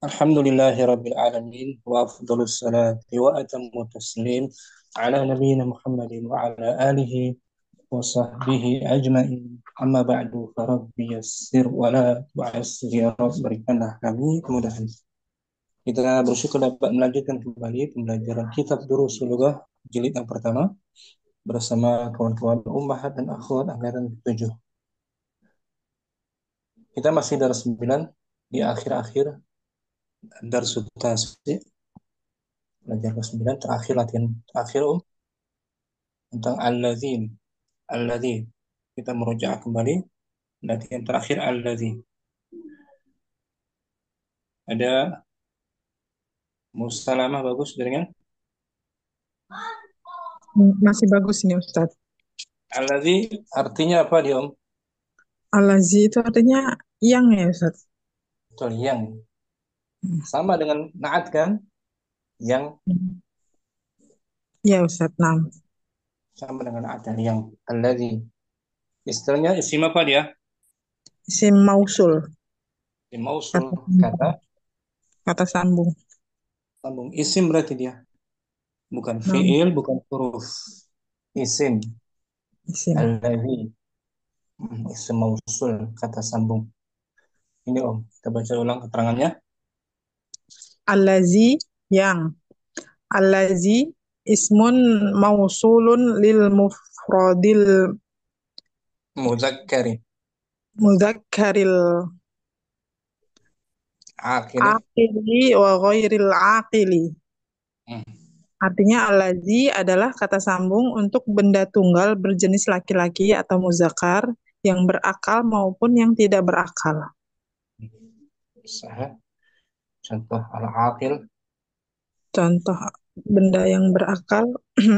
Alhamdulillahi Rabbil Alamin wa afdalus salati wa atammu taslim ala nabiyyina Muhammadin wa ala alihi wa sahbihi ajma'in amma ba'du fa rabbi yassir wa la tu'assir ya Rabb berikanlah kami kemudahan. Kita bersyukur dapat melanjutkan kembali pembelajaran kitab Durusul Lughah jilid yang pertama bersama kawan-kawan ummahat dan akhwat angkatan 7. Kita masih dari 9 di akhir-akhir Darsul Tasbih. Belajar ke-9 terakhir latihan terakhir tentang alladzi kita merujuk kembali latihan terakhir alladzi ada mustalamah bagus dengar Masih bagus ini Ustadz. alladzi artinya apa dia Al-Lazi itu artinya yang ya Ustadz. betul yang sama dengan naat kan yang Ya Ustadz, nah. sama dengan naat dan yang alladzi istilahnya isim apa dia Isim mausul, isim mausul kata kata sambung. Kata sambung. sambung isim berarti dia bukan Nah, fiil bukan huruf isim isim. alladzi isim mausul kata sambung ini kita baca ulang keterangannya. Al-Lazi yang. Al-Lazi ismun mausulun lil mufradil Muzakkari mudzakkaril akili. aqili wa ghairil aqili. Hmm. Artinya al-lazi adalah kata sambung untuk benda tunggal berjenis laki-laki atau muzakkar yang berakal maupun yang tidak berakal. Sah. Contoh al-aqil. Contoh benda yang berakal,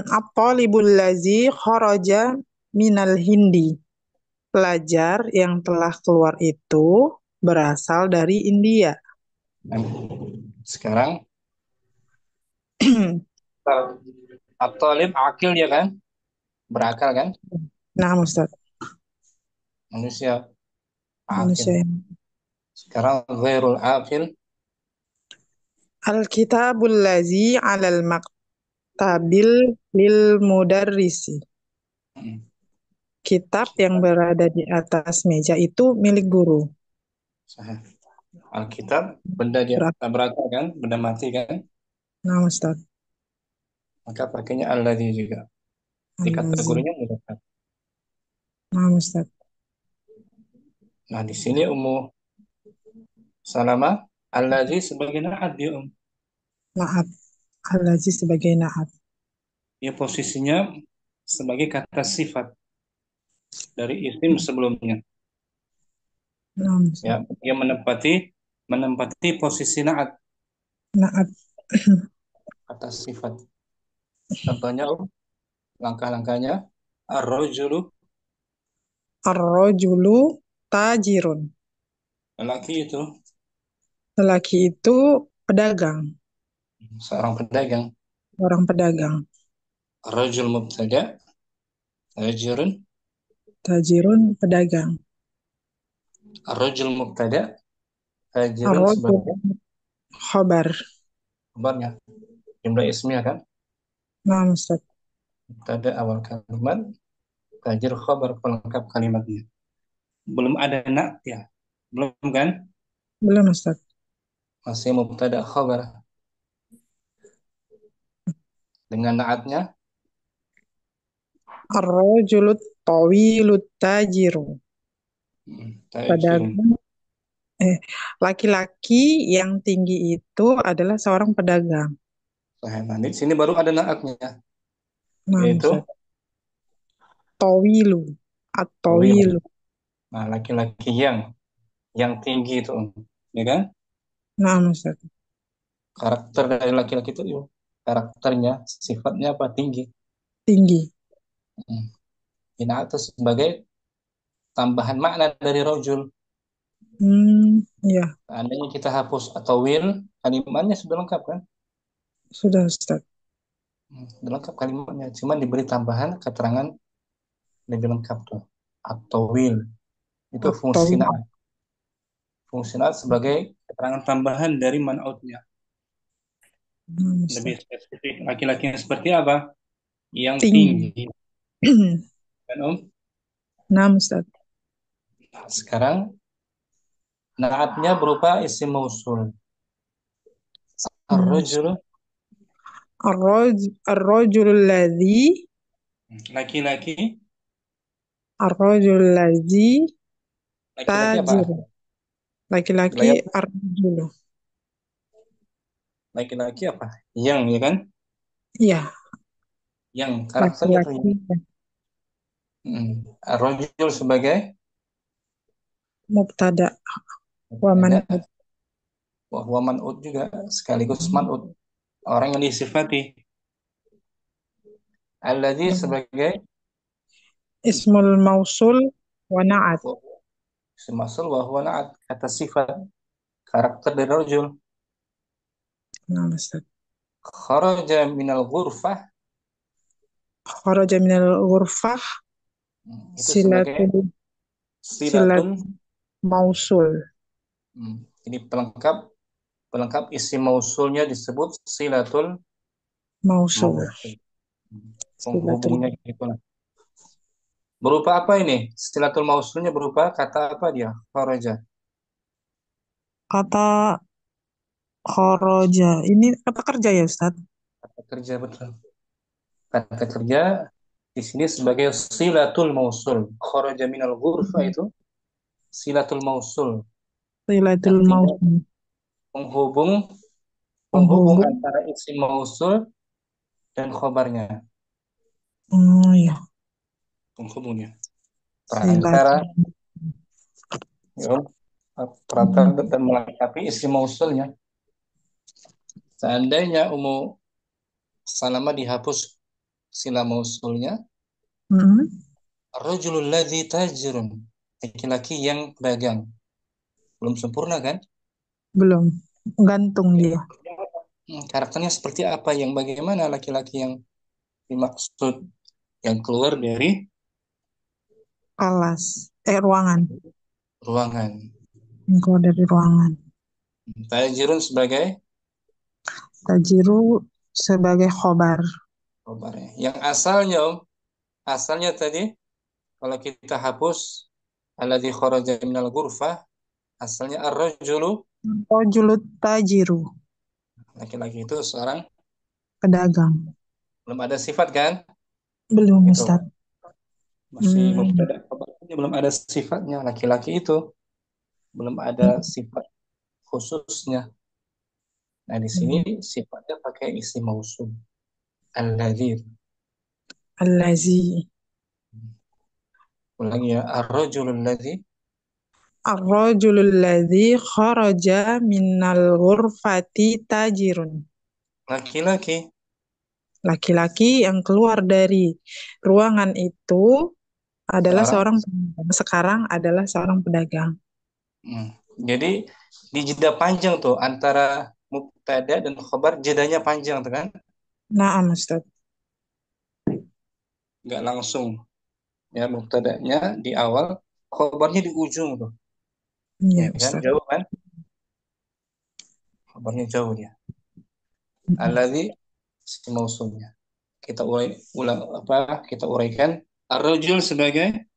at-talibul lazi kharaja minal hindi. Pelajar yang telah keluar itu berasal dari India. Sekarang at-talib akil ya kan? Berakal kan? Nah, Ustaz, Manusia akil. manusia yang Sekarang ghairul akil. Al-kitabul lazi alal maktabil lil mudarrisi. Hmm. Kitab yang berada di atas meja itu milik guru. Sah. Alkitab benda dia Berat. berakal kan? Benda mati kan? Nah, Ustaz, Maka pakainya alladzi juga. Di al-lazi. kategorinya mudakkar. Nah, Ustaz, Nah, di sini Ummu Salamah alladzi sebagai naat dia naat. Al-lazi sebagai naat. Dia posisinya sebagai kata sifat dari isim sebelumnya. Nah, Ustaz, Ya, dia menempati posisi naat naat. atas sifat. Contohnya, langkah-langkahnya, ar-rajulu, Ar-rajulu tajirun. lelaki itu Lelaki itu pedagang, seorang pedagang. orang pedagang. Ar-rajul mubtada, tajirun, Tajirun pedagang. ar-rajul mubtada, tajirun Ar-rajul sebagai khabar. kabarnya. Jumlah ismnya kan, Nah, Ustaz. mubtada awal kalimat, tajir khabar pelengkap kalimatnya. Belum ada nak ya, belum kan? Belum, Ustaz. Masih mubtada khabar dengan naatnya Ar-rajulu tawilut tajiru. tajirun. Pedagang. Eh, Laki-laki yang tinggi itu adalah seorang pedagang. Nah, di sini baru ada naatnya, Nah, yaitu Ustaz. Tawilu. tawil. At-tawilu. Nah, laki-laki yang tinggi itu, ya kan? Nah, Ustaz. Karakter dari laki-laki itu, yuk, karakternya, sifatnya apa? Tinggi. Tinggi. Hmm. Bina itu sebagai tambahan makna dari rojul. Ya, Seandainya kita hapus atau will, kalimatnya sudah lengkap kan? sudah, Ustaz. Sudah lengkap kalimatnya. Cuman diberi tambahan keterangan lebih lengkap tuh. Atau will. Itu fungsi At-tawilu. naat. fungsional sebagai keterangan tambahan dari man'utnya. Nah, Lebih Ustaz. spesifik, laki-laki yang seperti apa? Yang Tinggi. tinggi. Kan, Om? Nah, Ustaz. Nah, sekarang naatnya berupa isim mausul. Nah, Ar-rajulu, Ustaz. Ar-rajulul ladzi laki-laki. ar-rajulul ladzi Laki-laki apa? tajir. Laki-laki Wilayah ar-rajulu. laki-laki apa? Yang, ya kan? Iya, Yang karakternya tuh. laki-laki Ar-rajul sebagai mubtada wa ada man'ut. wa man'ut juga sekaligus man'ut. Orang yang disifati. Alladzi sebagai Ismul mausul wa na'at. semasul wa huwa na'at, kata sifat karakter dari rajul. Nah, Ustaz. Kharaja minal ghurfah, Kharaja minal ghurfah itu sebagai silatul silat silatun. mausul. Ini pelengkap pelengkap isim mausulnya disebut silatul Mausul. mausul. Silatul. Penghubungnya gitu lah. Berupa apa ini? Silatul mausulnya berupa kata apa dia? Kharaja. Kata kharaja. Ini kata kerja ya, Ustaz? Kata kerja, betul. Kata kerja di sini sebagai silatul mausul. Kharaja minal ghurfa itu silatul mausul. Silatul Artinya mausul. penghubung penghubung Penghubung. antara isim mausul dan khobarnya. Oh ya, Penghubungnya. Perantara, silatul. ya, perantara dan melengkapi isim mausulnya. Seandainya Salama dihapus sila mausulnya, Mm-mm. rajulul ladzi tajirun, laki-laki yang pedagang. Belum sempurna kan? Belum. Gantung dia. Karakternya seperti apa? Yang bagaimana laki-laki yang dimaksud, yang keluar dari Kelas. Ruangan. ruangan. Yang keluar dari ruangan. Tajirun sebagai Tajiru sebagai khobar. kabarnya. Yang asalnya, asalnya tadi kalau kita hapus alladzi kharaja minal ghurfah, asalnya ar-rajulu, Rajulut tajiru. laki-laki itu seorang, Pedagang. belum ada sifat kan? Belum, Itu Ustaz. masih Hmm. mubtada, khabarnya belum ada sifatnya. Laki-laki itu belum ada sifat khususnya. Nah, di sini sifatnya pakai isim mausul. Alladzi. Allazi. Ulangi ya, ar-rajulul ladzi, Ar-rajulul ladzi kharaja minal ghurfati tajirun. laki-laki Laki-laki yang keluar dari ruangan itu adalah seorang. seorang pedagang. Sekarang adalah seorang pedagang. Hmm. Jadi di jeda panjang tuh antara mubtada dan khabar, jedanya panjang tuh kan? Naam, Ustaz. Nggak langsung ya, mubtadanya di awal, khabarnya di ujung tuh. Iya, Ya kan? Ustaz. Jauh kan? Khabarnya jauh dia. Mm-mm. Alladzi si mausulnya. Kita kita uraikan ar-rajul sebagai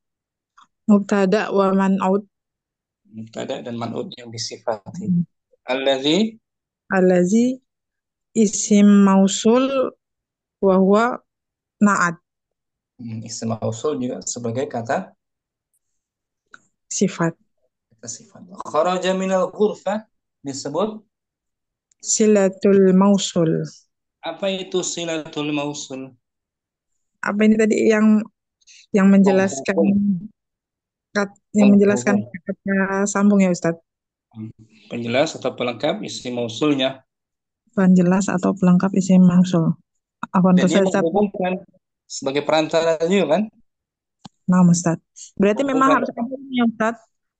Mubtada wa man'ut. mubtada dan man'ut yang disifati. Alladzi, Allazi isim mausul wa huwa na'at. isim mausul juga sebagai kata Sifat. kata sifat. Kharaja minal ghurfah disebut Silatul mausul. apa itu silatul mausul? Apa ini tadi yang menjelaskan Penghubung, yang menjelaskan penghubung. kata sambung ya, Ustaz? Penjelas atau pelengkap isim mausulnya. Penjelas atau pelengkap isim mausul. Apa Dan untuk dia saya catat? menghubungkan sebagai perantara juga kan? Nah, Ustaz. Berarti memang Menghubungkan harus ada ini ya, Ustaz.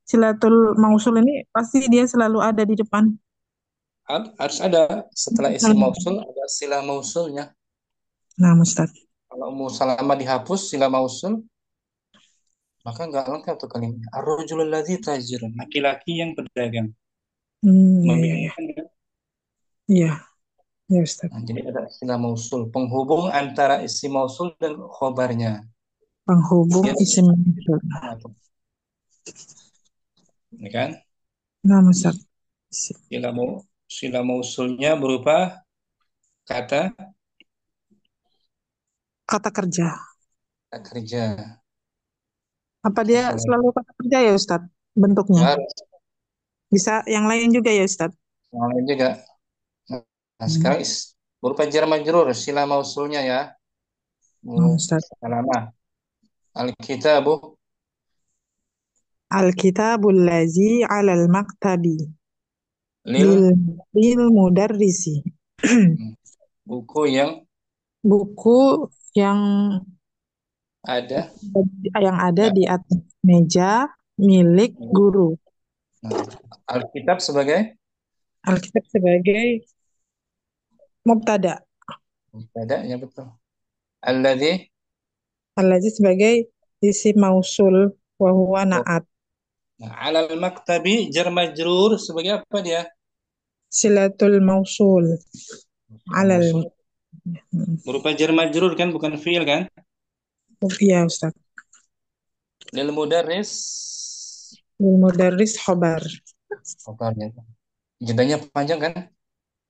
Silatul mausul ini pasti dia selalu ada di depan. harus ada setelah isim mausul ada sila mausulnya. Nah, Ustaz. Kalau Salamah dihapus sila mausul, Maka nggak lengkap tuh kalimatnya. Ar-rajulul ladzi tajirun. Laki-laki yang pedagang. Ya, ya, ya. Membingungkan kan? Iya, ya Ustaz. Nah, jadi ada istilah mausul. Penghubung antara isim mausul dan khobarnya. Penghubung Dia isim mausul. sama tuh. Ini kan? Nah, Ustaz. Sila mausulnya berupa kata Kata kerja. kerja. Apa dia Apalagi? selalu kata kerja ya Ustaz? Bentuknya. Nggak harus. Bisa yang lain juga ya Ustaz? Yang lain juga. Nah, Hmm. sekarang berupa jar majrur sila mausulnya ya. Nah, Ustaz. Salamah. Al-kitabu Al-kitabul lazi 'alal maktabi lil lil lil mudarrisi. buku yang Buku yang ada. ada di atas meja milik guru. Nah, Alkitab sebagai Alkitab sebagai mubtada. ada ya betul. Alladzi Allazi sebagai isim mausul wa huwa oh, na'at. nah, alal maktabi jar majrur sebagai apa dia? Silatul mausul Sila alal. mausul berupa jar majrur kan bukan fiil kan? Iya Ustaz. Lil mudarris Lil mudarris khobar. kabarnya. Jedanya panjang kan?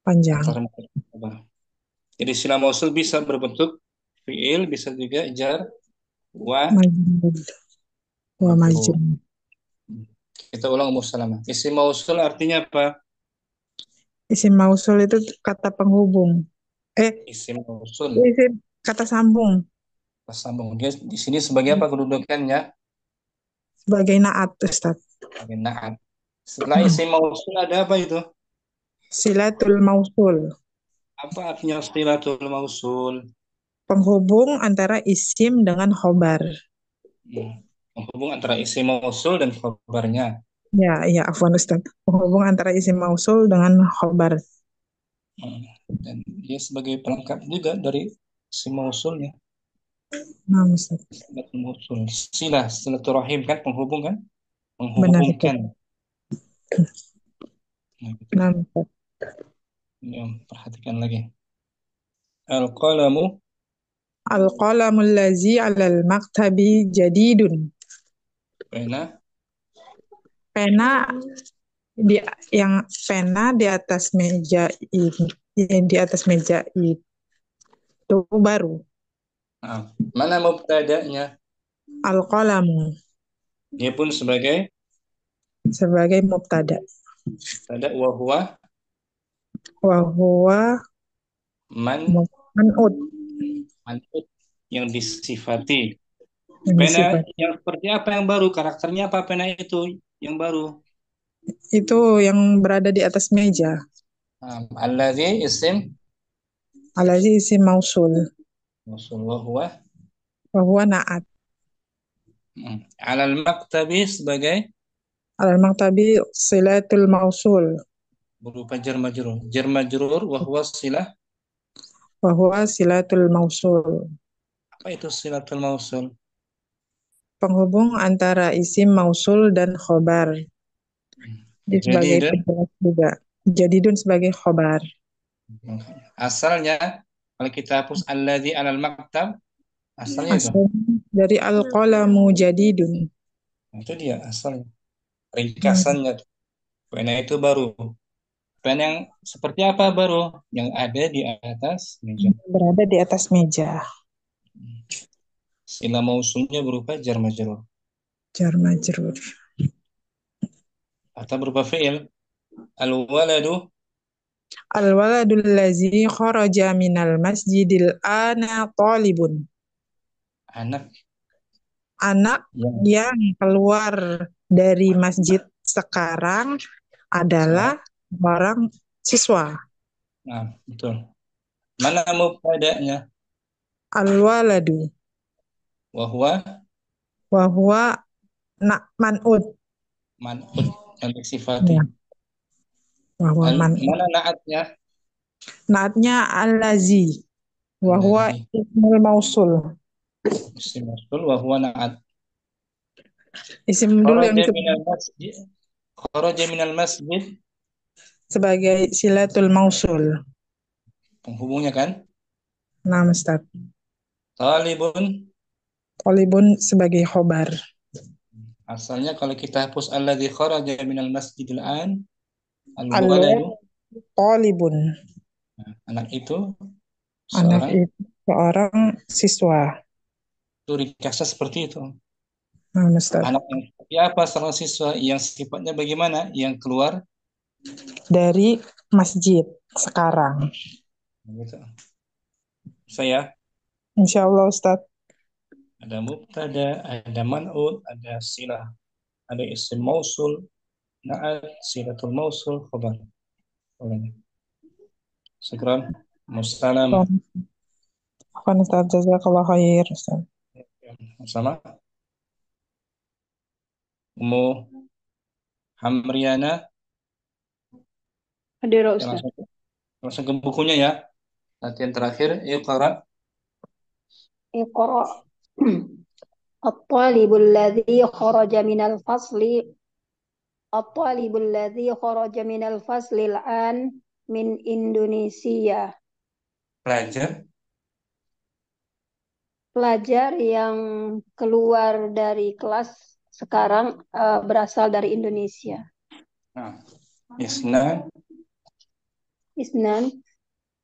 Panjang. Antara mubtada dan khabar. Jadi sila mausul bisa berbentuk fiil, bisa juga jar wa Majrur. Wa majrur. majrur. Kita ulang musalama. Isim mausul artinya apa? Isim mausul itu kata penghubung. Eh, Isim mausul. isim kata sambung Pas sambung. Dia di sini sebagai apa kedudukannya? sebagai naat Ustaz. Sebagai naat. Setelah Hmm. isim mausul ada apa itu? Silatul mausul. Apa artinya istilatul mausul? Penghubung antara isim dengan khobar. Hmm. Menghubung antara isim mausul dan khabarnya. Ya, ya, afwan Ustaz. Penghubung antara isim mausul dengan khobar. Hmm. Dan dia sebagai pelengkap juga dari isim mausulnya. Nah, Ustaz. Silatul mausul. Silaturahim kan penghubung kan? Benar itu. Menghubungkan. Nah, gitu. Nah, Ustaz. Ini Om, perhatikan lagi. Al-qalamu Al-qalamul lazi 'alal maktabi jadidun. pena Pena di pena di atas meja ini, di atas meja itu baru. nah, mana mubtada'nya? Al-qalamu Dia pun sebagai sebagai mubtada. mubtada wa huwa Wa huwa man man'ut man'ut yang disifati. yang Pena disifat. yang seperti apa yang baru? Karakternya apa pena itu yang baru? Itu yang berada di atas meja. Alladzi isim Alazi isim mausul. mausul wa huwa Wa huwa na'at. alal maktabi sebagai Alal maktabi silatul mausul. berupa jar majrur. Jar majrur wa huwa silah. Wa huwa silatul mausul. Apa itu silatul mausul? Penghubung antara isim mausul dan khobar. Dia Jadi sebagai dan penjelas juga. Jadidun sebagai khobar. asalnya kalau kita hapus alladzi alal maktab asalnya itu. Asal dari al-qalamu jadidun. Nah, itu dia asalnya. Hmm. Ringkasannya tuh. Pena itu baru. Pena yang seperti apa baru? Yang ada di atas meja. Berada di atas meja. Sila mausulnya berupa jar majrur Jar majrur. atau berupa fiil. Al-waladu Al-waladul lazi kharaja minal masjidil ana talibun. anak Anak yang yang keluar dari masjid sekarang adalah orang siswa. nah, betul. Mana mubtada'nya? Al-waladu. Wahwa Wahwa man'ud. man'ut yang disifati. Ya, wahwa man'ud. Mana naatnya? Naatnya al-lazi. Wahwa Alladzi ismul mausul. isim mausul wahwa naat. Isim dulu yang Kharaja minal masjid. Kharaja minal masjid. sebagai silatul mausul. Penghubungnya kan? Nah, Ustaz. Talibun. Tolibun sebagai khobar. Asalnya kalau kita hapus alladzi kharaja minal masjidil an, Al-walad al-waladu, tolibun. anak itu Anak seorang, itu seorang siswa. itu ringkasnya seperti itu. Nah, Ustaz. Anak yang seperti apa seorang siswa yang sifatnya bagaimana? Yang keluar Dari masjid sekarang. gitu. Saya Insya Allah, Ustaz. ada mubtada, ada man'ut, ada silah, ada isim mausul, na'at, silatul mausul, khabar. Oleh. Syukran. Wassalam. Akan Ustaz, jazakallah khair, Ustaz. Sama. Ummu Hamriana. Hadir Ya, Ustaz. langsung ke bukunya ya. Latihan terakhir. Iqra. Iqra. At-talibul ladzi kharaja minal fasli At-talibul ladzi kharaja minal fasli al-an min Indonesia. Pelajar. Pelajar yang keluar dari kelas sekarang berasal dari Indonesia. Nah, Isna. Isnan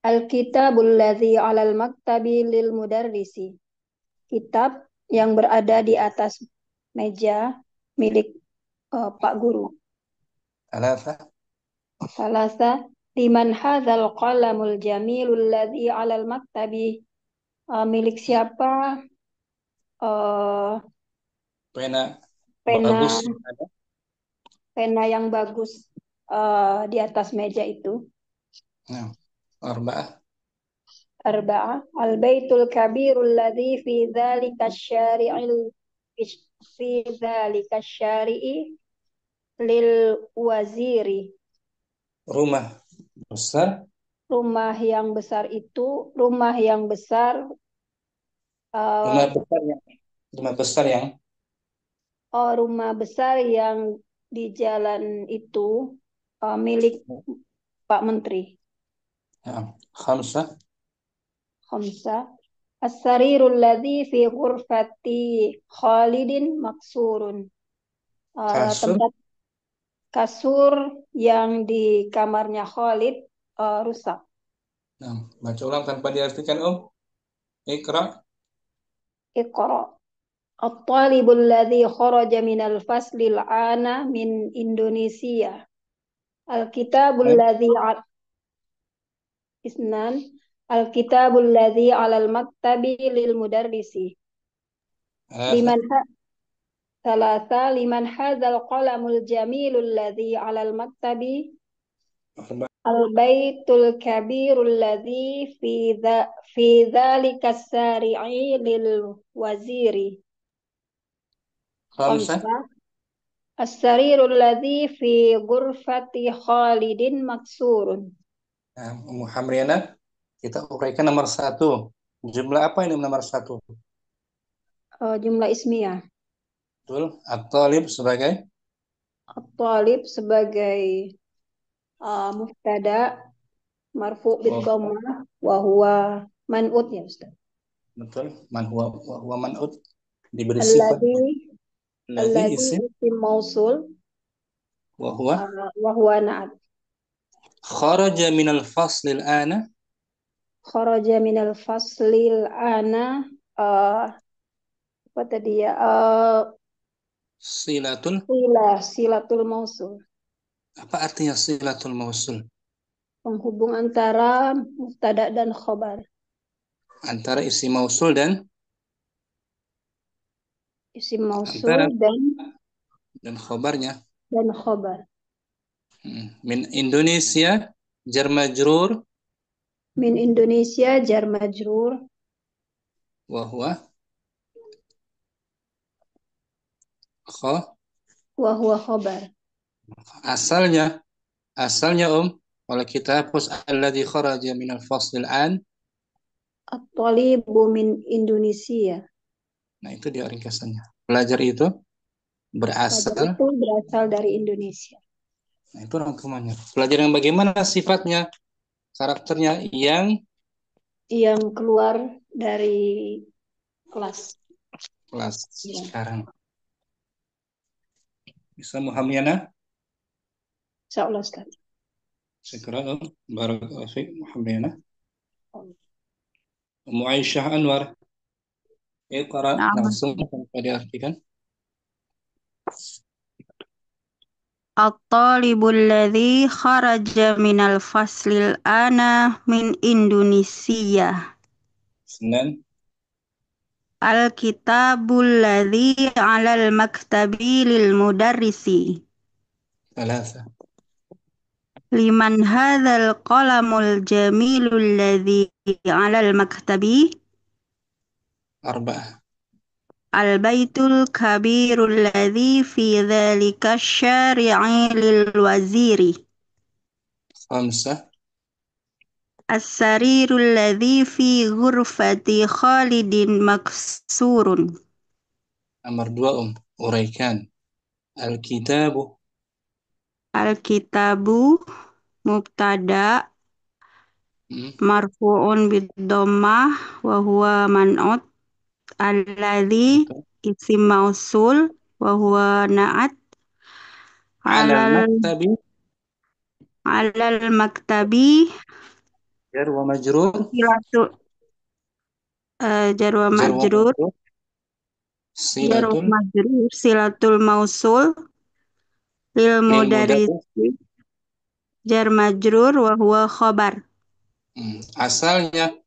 Al-kitabul ladzi 'alal maktabi lil mudarrisi. Kitab yang berada di atas meja milik Pak Guru. Thalatha. Salasa liman hadzal qalamul jamilul ladzi 'alal maktabi. Milik siapa Pena pena bagus ada. pena yang bagus di atas meja itu? Nah, arba'ah. Arba'ah al-baitul kabirul ladzi fi dzalika syari'i lil waziri. Rumah besar. Rumah yang besar itu rumah yang besar Rumah uh, besar yang rumah besar yang rumah besar yang di jalan itu milik Pak Menteri. khamsah. Khamsa as-sarirul ladzi fi ghurfati Khalidin maksurun. Kasur. Tempat kasur yang di kamarnya Khalid rusak. Nah, baca ulang tanpa diartikan, Om. Iqra. Iqra. At-talibul ladzi kharaja minal faslil ana min Indonesia. Al-kitabul ladzi isnan Al-kitabul ladzi 'alal maktabi lil mudarrisi. Liman Salasa liman hadzal qalamul jamilul ladzi 'alal maktabi. Al-baitul kabirul ladzi fi dzalika sari'i lil waziri. Khamsah. Khamsa as-sarirul ladzi fi ghurfati Khalidin maksurun. Nah, Ummu Hamriana, kita uraikan nomor satu. Jumlah apa ini nomor satu? Jumlah ismiyah. Betul. At-talib sebagai At-talib sebagai mubtada marfu bid dhammah wa huwa man'ut ya Ustaz. betul. Man huwa man'ut diberi sifat. Alladzi Alladzi isim isim mausul wa huwa wa huwa na'at. kharaja minal faslil ana. Kharaja minal faslil ana apa tadi ya? Silatul. Silatul mausul. Apa artinya silatul mausul? Penghubung antara mubtada dan khobar. Antara isim mausul dan Isim mausul antara dan khobarnya. khobar. Min Indonesia jar majrur Min Indonesia jar majrur wa huwa khobar. Asalnya kalau kita hapus alladzi kharaja minal faslil an. At-talibu min Indonesia. Nah, itu dia ringkasannya. Pelajar itu Fajar berasal. itu berasal dari Indonesia. Nah, itu rangkumannya. Pelajaran yang bagaimana sifatnya, karakternya Yang keluar dari kelas. kelas Ya. sekarang. Bisa Muhammadiyana? Insya Allah, Ustaz. Segera, Barakallahu fiik Muhammadiyana. Ummu Aisyah Anwar. Iqra نعم. langsung tanpa diartikan. الطالب الذي خرج من الفصل الآن من إندونيسيا. Senin, الكتاب الذي على المكتب للمدرس. ثلاثة. لمن هذا القلم الجميل الذي على المكتب؟ أربعة. البيت الكبير الذي في ذلك الشارع للوزير. خمسة. السرير الذي في غرفة خالد مكسور. Nomor dua, uraikan. Al-kitabu. الكتاب مبتدأ مرفوع بالضمة وهو منعوت. الذي اسم موصول وهو نعت. على المكتب على المكتب جر ومجرور. صلة جر جر ومجرور. ومجرور. جر صلة ومجرور صلة الموصول للمدرس للمدرس. جر مجرور وهو خبر. Asalnya,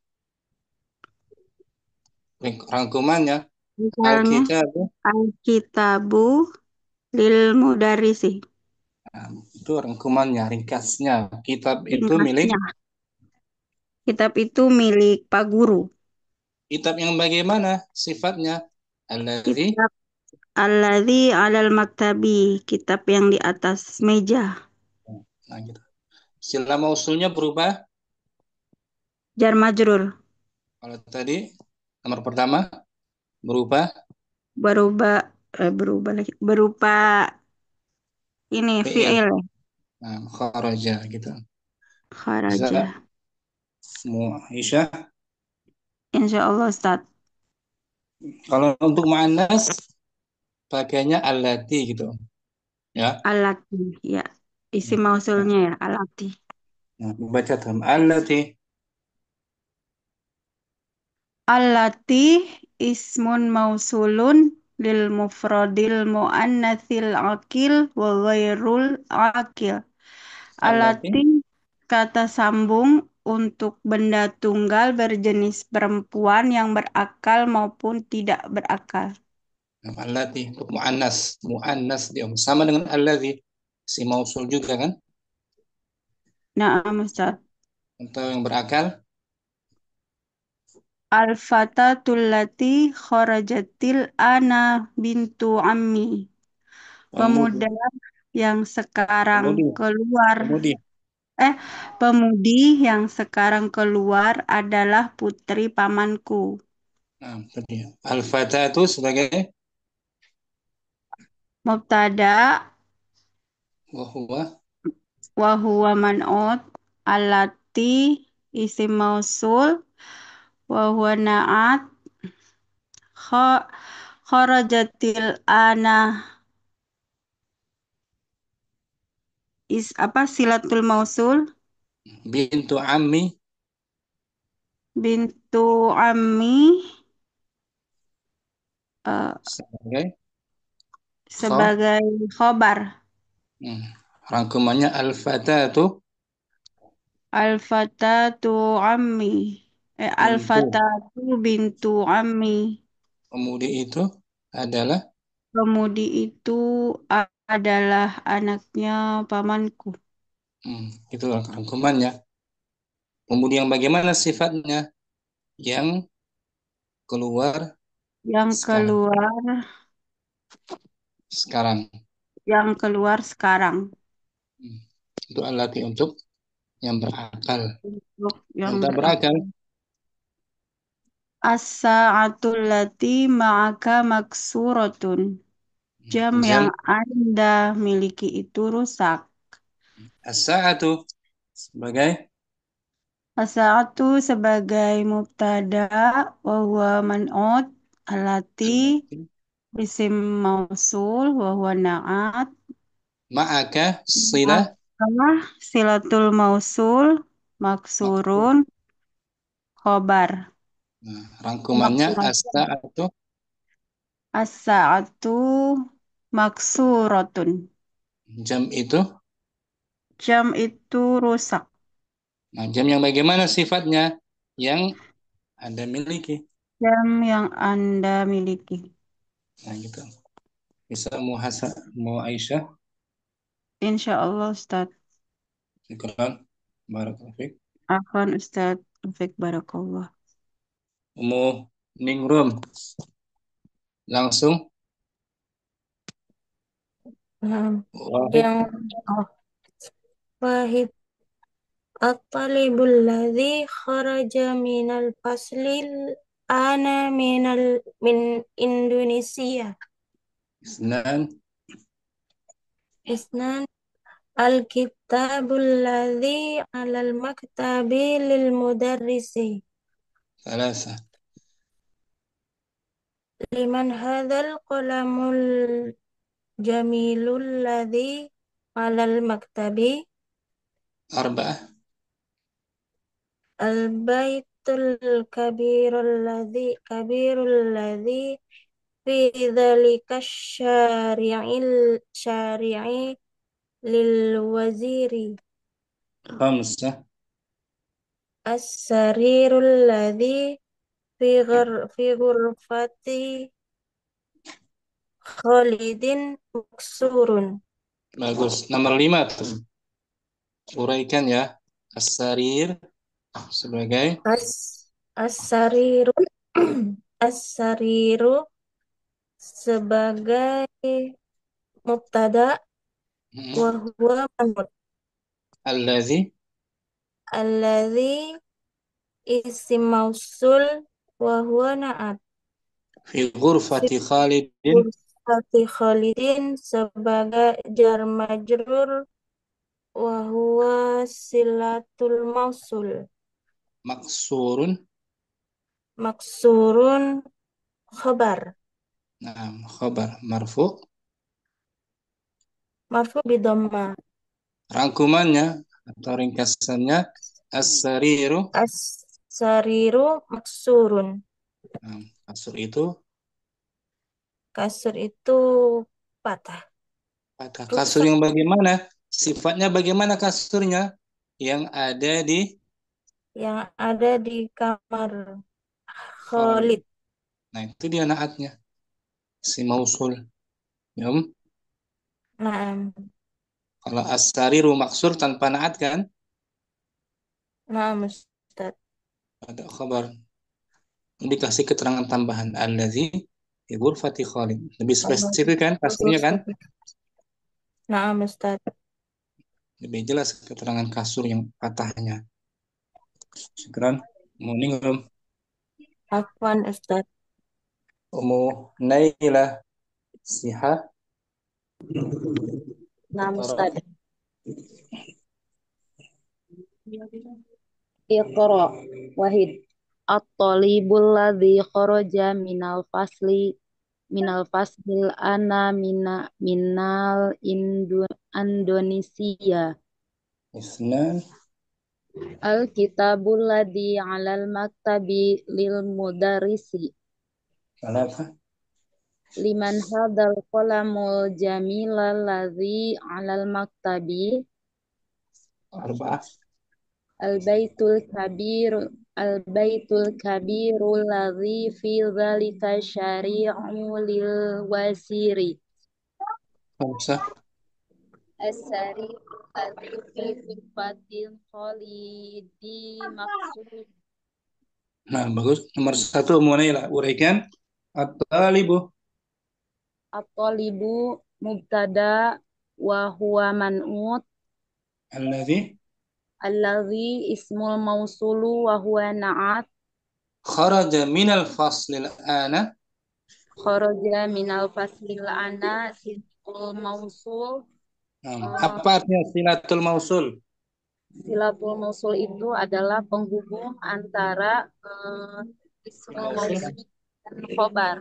rangkumannya, Misalnya Al-kitabu. Alkitabu lil mudarrisi. Nah, itu rangkumannya, ringkasnya. Kitab itu milik. Ringkasnya, kitab itu milik Pak Guru. Kitab yang bagaimana sifatnya? Alladzi. Kitab alladzi alal maktabi, kitab yang di atas meja. Nah, gitu. Sila mausulnya berubah. Jar majrur. Kalau tadi nomor pertama berubah. Berubah lagi. Berupa ini Fi'il. fi'il. Nah, kharaja gitu. Bisa Kharaja. nggak? Aisyah. Insya Allah Ustaz. Kalau untuk muannas pakainya allati gitu. Ya. Alati, ya. Isi mausulnya ya, alati. Nah, baca dalam allati. Allati ismun mausulun lil mufradil muannatsil akil wa ghairul akil. Allati. Allati kata sambung untuk benda tunggal berjenis perempuan yang berakal maupun tidak berakal. Nah, allati untuk muannas. Muannas dia sama dengan alladzi. Si mausul juga kan? Nah, Ustaz. Untuk yang berakal. Al-fatatul lati kharajatil ana bintu ammi. Pemuda yang sekarang Pemudi. keluar. Pemudi. Pemudi yang sekarang keluar adalah putri pamanku. Nah, tadi. Al-fata itu sebagai Mubtada wahwa. wa huwa man'ut. Allati isim mausul wa huwa na'at. Kharajatil ana apa silatul mausul Bintu ammi. bintu ammi Sebagai sebagai khobar. Rangkumannya al-fatatu Al-fatatu ammi. bintu. Al-fatatu bintu ammi. Pemudi itu adalah. Pemudi itu adalah anaknya pamanku. Itulah rangkumannya. Pemudi yang bagaimana sifatnya? Yang keluar Yang sekarang. keluar, Sekarang. yang keluar sekarang. Itu alati untuk yang berakal. Untuk Yang yang tak berakal. berakal. As-sa'atul lati ma'aka maksuratun. Jam Jam. yang Anda miliki itu rusak. As-sa'atu sebagai As-sa'atu sebagai mubtada wa huwa man'ut alati isim mausul wa huwa na'at ma'aka silah maka silatul mausul maksurun khobar. Nah, rangkumannya as-sa'atu As-sa'atu maksuratun. jam itu. Jam itu rusak. Nah, jam yang bagaimana sifatnya yang Anda miliki? Jam yang Anda miliki. Nah, gitu. Bisa mau Aisyah. Insya Allah Ustaz. Syukran. Barakallahu fiik. Afwan Ustaz. Fiik barakallah. Ummu Ningrum. Langsung. Wahid. yang wahid at-talibul ladzi kharaja minal faslil ana min Indonesia. Isnan. Isnan al-kitabul ladzi alal maktabi lil mudarrisi. Salasa. Liman hadzal qalamul jamilul ladzi alal maktabi. Arba'ah. Al-baitul kabirul ladzi fi dzalika syari'i lil waziri. Khamsah. As-sarirul ladzi fi ghurfati Khalidin maksurun. Bagus. Nomor 5 tuh. Uraikan ya. As-sarir sebagai As-sariru as-sariru sebagai mubtada wa huwa man'ut. allazi Alladzi isim mausul wa huwa na'at. fi ghurfati Khalidin Ghurfati Khalidin sebagai jar majrur wa huwa silatul mausul. maksurun. Maksurun khabar. Nah, khabar marfu. Marfu bidhamma. Rangkumannya atau ringkasannya as-sariru. As-sariru maksurun. Nah, kasur itu Kasur itu patah. kasur yang bagaimana? Sifatnya bagaimana kasurnya? Yang ada di kamar Khalid. Nah, itu dia naatnya. Si mausul. Ya. Naam. Kalau as-sariru maksur tanpa naat kan? Naam Ustaz. Ada khabar. Dikasih keterangan tambahan allazi fi ghurfati Khalid. Lebih spesifik kan kasurnya kan? Naam Ustaz. Lebih jelas keterangan kasur yang patahnya. Syukran. Muningrum. Afwan Ustaz. Umu Naila Siha. Naam Ustaz. Iqra wahid at-talibul ladzi kharaja minal faslil ana minal Indonesia. Isnan. Al-kitabul ladzi 'alal maktabi lil mudarrisi. Salasa. Liman hadzal qalamul jamilal ladzi 'alal maktabi. Arba'ah. Al-baitul kabirul ladzi fi dzalika syari'u lil wasiri. Khamsah. As-sari ladzi fi sifatil khalidi maksud. Nah, bagus. Nomor 1 Umu Naila. Uraikan. At-talibu. At-talibu mubtada wa huwa man'ut. Allazi Alladzi ismul mausulu wa huwa na'at. kharaja minal faslil ana Kharaja minal faslil ana silatul mausul. Apa artinya silatul mausul? Silatul mausul itu adalah penghubung antara ismul Mausul. mausul dan khobar.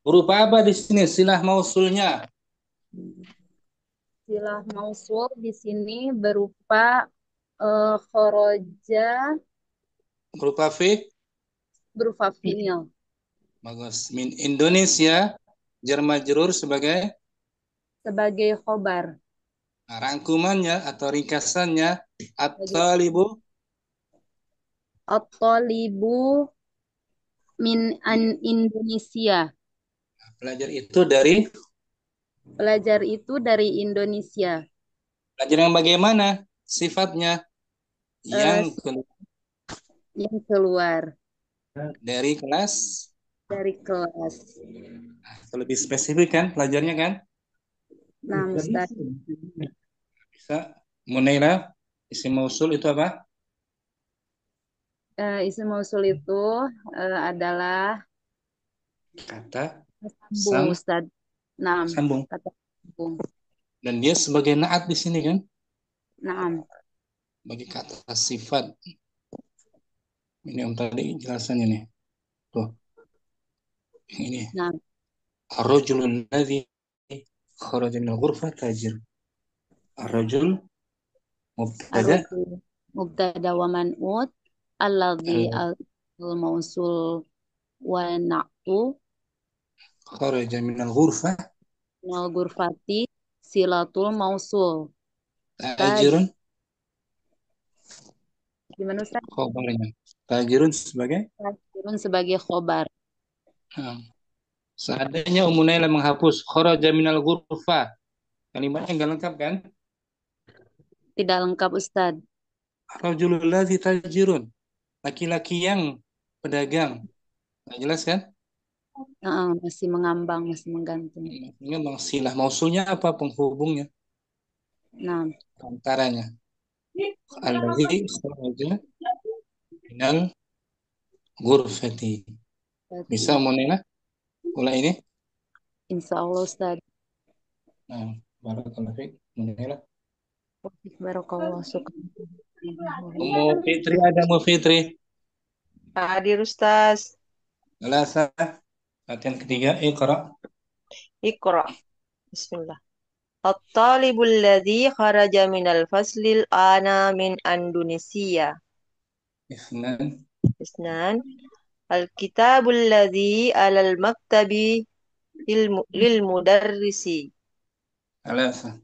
Berupa apa di sini silah mausulnya? Silah mausul di sini berupa kharaja Berupa berupa fiil bagus. Min Indonesia jar majrur sebagai sebagai khobar. rangkumannya atau ringkasannya at-talibu At-talibu min an Indonesia. pelajar itu dari Pelajar itu dari Indonesia. pelajar yang bagaimana sifatnya Eh, yang yang keluar dari kelas. dari kelas. Kalau lebih spesifik kan pelajarnya kan Nah, Ustaz, bisa Munaira isim mausul itu apa? isim mausul itu adalah Kata sambung, Ustaz. Naam, sambung. kata sambung. Dan dia sebagai naat di sini kan Naam. bagi kata sifat. Ini om tadi jelasannya nih. Tuh. Yang ini. Nah, Ar-rajulul ladzi kharaja minal ghurfah tajir. Ar-rajul mubtada ar-rajul mubtada wa man'ut alladzi al-mausul wa na'tu kharaja minal ghurfah nal ghurfati silatul mausul. tajirun Gimana Ustaz? khobarnya. Tajirun sebagai Tajirun sebagai khobar. Nah, seandainya Umunaila menghapus kharaja minal ghurfah, kalimatnya enggak lengkap kan? Tidak lengkap Ustaz. Rajulul ladzi tajirun. Laki-laki yang pedagang. Nggak jelas kan? Masih mengambang, masih menggantung. Ini bang silah mausulnya apa penghubungnya Nah, antaranya. Alladzi kharaja minal ghurfati. Bisa Umunaila mulai ini? insya Allah Ustaz. Nah, barakallahu fiik Umunaila. Barakallah syukur. Umu Fitri ada Umu Fitri. Hadir Ustaz. Selasa. Latihan ketiga, Iqra. Iqra. Bismillah. At-talibul ladzi kharaja minal faslil ana min Indonesia. Isnan. Isnan. Al-kitabul ladzi alal maktabi lil mudarrisi. Selasa.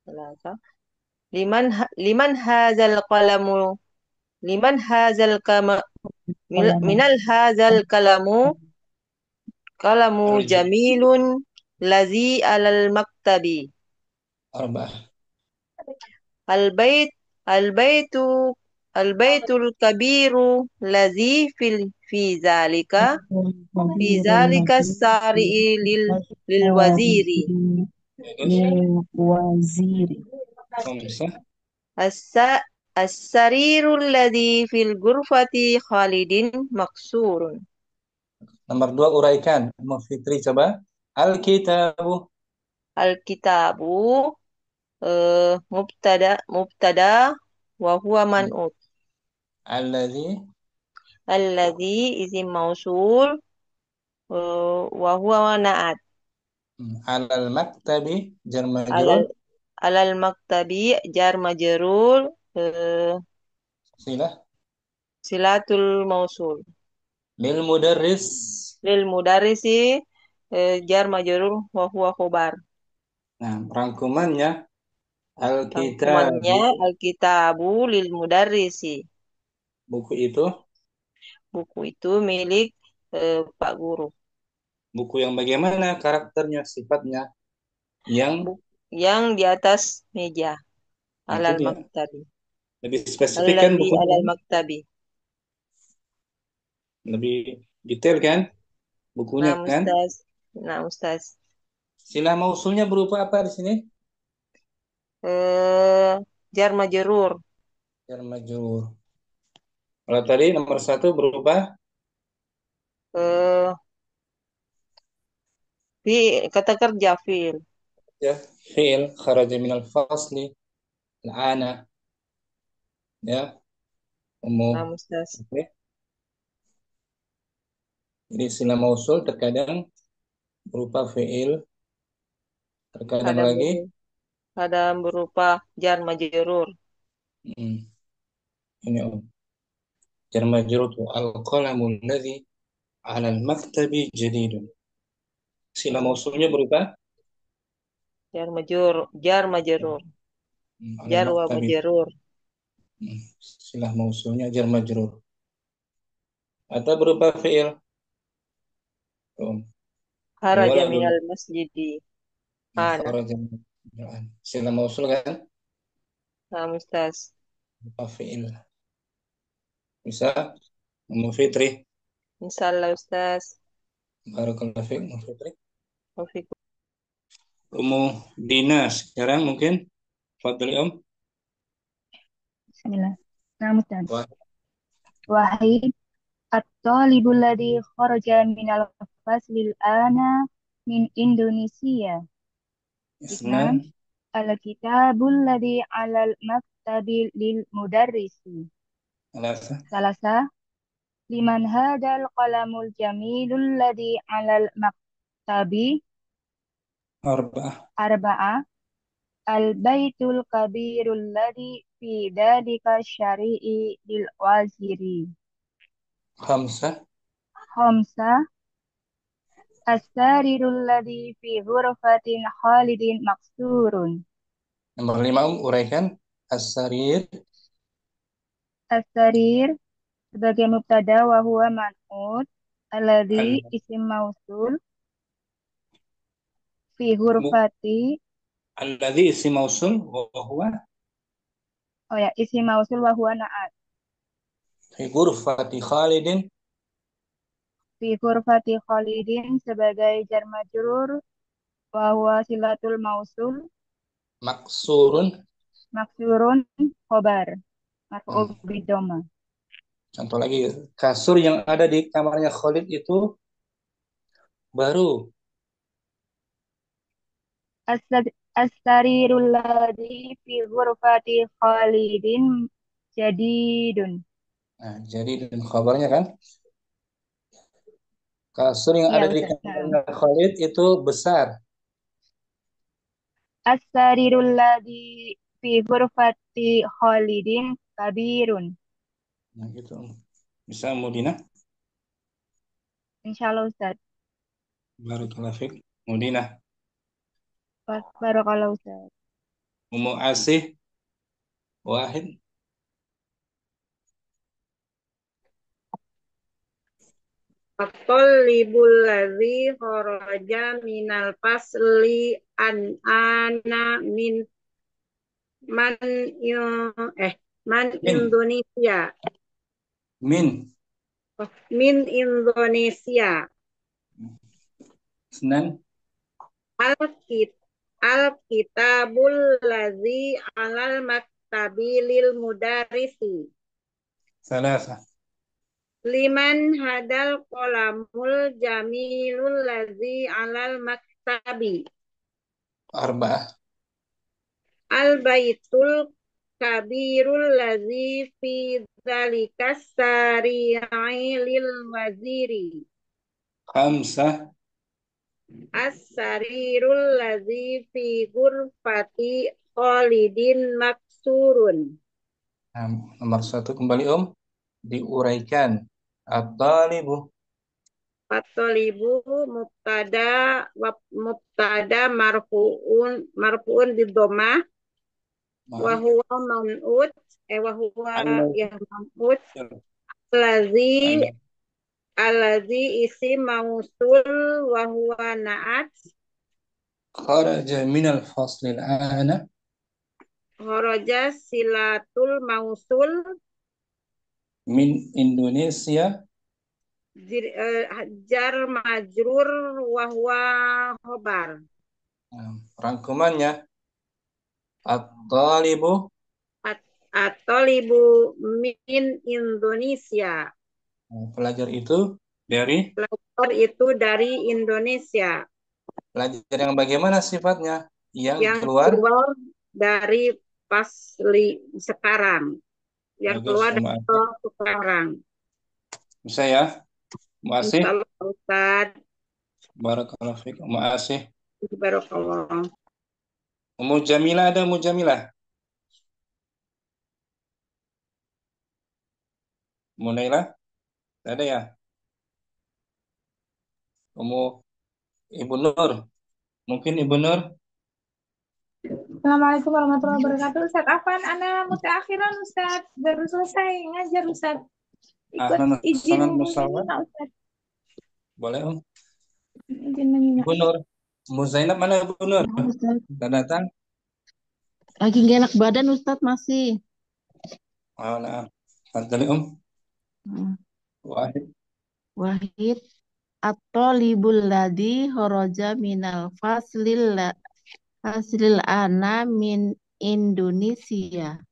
Salasa. Liman hazal qalamu liman hazal kama minal hazal kalamu jamilun lazi alal maktabi. Arba'ah. Al-bait al-baitu al-baitul kabiru lazi fi zalika sari'i lil waziri. Khamsah. As-sarirul ladzi fil ghurfati Khalidin maksurun. Nomor 2 uraikan. Umu Fitri coba. Al-kitabu. Al-kitabu mubtada wa huwa man'ut. Alladzi. Alladzi isim mausul wa huwa na'at. Alal maktabi jar majrur. Alal maktabi jar majrur Silah. silatul mausul. Lil mudarris. Lil mudarrisi jar majrur wa huwa khobar. Nah, rangkumannya Rangkumannya Al-kitabu lil mudarrisi. Buku itu. Buku itu milik Pak Guru. Buku yang bagaimana karakternya, sifatnya? Yang di atas meja. Nah, Alal itu dia. maktabi. Lebih spesifik kan Alladzi buku alal maktabi. lebih detail kan bukunya kan? Nah, Ustaz. Silah mausulnya berupa apa di sini? Jar majrur. Jar majrur. Kalau tadi nomor 1 berupa Eh, kata kerja fi'il. Ya, fi'il kharaja minal fasli al-ana, ya, umum. Nah, Ustaz. Oke. Jadi sila mausul terkadang berupa fi'il, terkadang Kadang lagi kadang berupa jar majrur. hmm, ini jar majrur tu al-qalamu alladhi 'ala al-maktabi jadidun. Sila mausulnya berupa Jar majrur, jar majrur. 'ala Jar wa al-maktabi. majrur. Sila mausulnya jar majrur. Atau berupa fi'il. Tuh. Kharaja Al-waladul minal masjidi. Ana. kharaja sila mausul kan Nah, Ustaz. berupa fi'il. Bisa Ummu Fitri. Insyaallah, Ustaz. Barakallahu fiik Ummu Fitri. Taufiq. Ummu Dina sekarang mungkin. Fadli Bismillah. Nah, Ustaz. Wah, Wahid at-talibul ladzi kharaja minal faslil ana min Indonesia. Isnan Isnan al-kitabul ladzi 'alal maktabi lil mudarrisi. Alasa Salasa liman hadal qalamul jamilul ladzi 'alal maktabi. Arba'ah Arba'ah al-baitul kabirul ladzi fi dalika syari'i lil waziri. Khamsa Khamsa as-sarirul ladzi fi ghurfatin Khalidin maksurun. Nomor 5 uraikan as-sarir As-sarir sebagai mubtada wa huwa man'ut alladzi al isim mausul fi mu- ghurfati. alladhi isim mausul wa huwa Oh ya, isim mausul wa huwa na'at. fi ghurfati Khalidin Fi ghurfati Khalidin sebagai jar majrur wa huwa silatul mausul maksurun. maksurun khobar marfu'u Hmm. bidhamma. Contoh lagi, kasur yang ada di kamarnya Khalid itu baru. As-sarirul ladzi fi ghurfati Khalidin jadidun. Nah, jadi dan kabarnya kan kasur yang Iya, ada di Ustaz. Nah, kamarnya Khalid itu besar. as-sarirul ladzi fi ghurfati Khalidin kabirun. Nah, gitu. Bisa Mudina? Insyaallah, Ustaz. Barakallahu fiik. Mudina. Barakallahu, Ustaz. Ummu Asih Wahid. At-talibul ladzi kharaja minal fasli an ana min man man Min. Indonesia. Min. Min Indonesia. Isnan Al-kit Al-kitabul ladzi 'alal maktabi lil mudarrisi. Salasa Liman hadal qalamul jamilul ladzi 'alal maktabi. Arba'ah Al-baitul kabirul ladzi fi dzalikas sari'i lil waziri. Khamsa As-sarirul ladzi fi ghurfati Khalidin maksurun. Nah, nomor 1 kembali diuraikan at-talibu At-talibu mubtada marfuun bidhammah wa huwa man'ut wa huwa man'ut allazi isim mausul wa huwa na'at kharaja minal faslil ana kharaja silatul mausul min Indonesia. jar majrur wa huwa khobar. Nah, rangkumannya at-talibu At-talibu min Indonesia. pelajar itu dari Pelajar itu dari Indonesia. Belajar yang bagaimana sifatnya? Yang Yang keluar. keluar dari sekarang. Yang Bagus, keluar sama dari Asih. sekarang. Bisa ya? Masih. Insyaallah Ustaz. Barakallahu fiik. Masih. Barakallah. Ummu Jamilah ada Ummu Jamilah? Ummu Nailah? Ada ya? Ummu Ibu Nur? Mungkin Ibu Nur? Assalamualaikum warahmatullahi wabarakatuh. Ustaz Afan, ana mutaakhiran Ustaz. Baru selesai ngajar Ustaz. Ikut Ahlan izin wassalam wassalam. menyimak Ustaz. Boleh Om? Izin menyimak. Ibu Nur. Ummu Zainab mana Ibu Nur? Ya, Ustaz. Sudah datang? Lagi gak enak badan Ustaz masih. Oh, nah. Fadli Om. Hmm. Wahid. Wahid at-talibul ladzi kharaja minal faslil ana min Indonesia.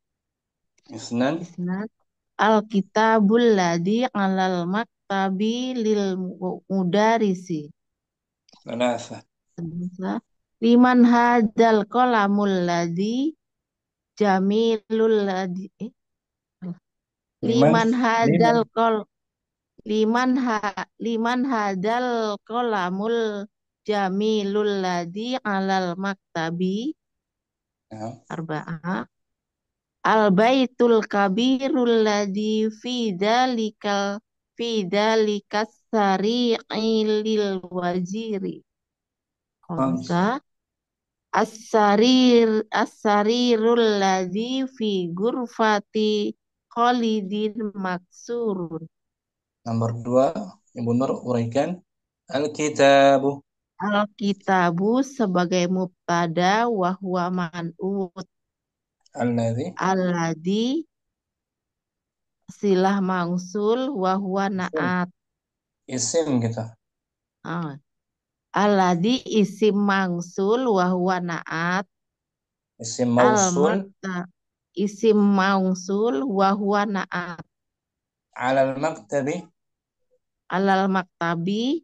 Isnan. Isnad al-kitabul ladzi alal maktabi lil mudarisi. Thalatha. Liman hadal qalamul ladzi jamilul ladzi Liman. liman hadal qalamul jamilul ladzi alal maktabi Ya. arba'ah al baitul kabirul ladzi fi dzalikas sari'i lil waziri. Khamsa as-sarirul ladzi fi ghurfati Khalidin maksurun. Nomor 2, Ibu Nur uraikan. Al-kitabu. Al-kitabu sebagai mubtada wa huwa man'ut. Alladzi silah mausul wa huwa na'at. Isim gitu. Alladzi isim mausul wa huwa na'at. Isim mausul. Isim mausul wa huwa na'at. Alal maktabi. Alal maktabi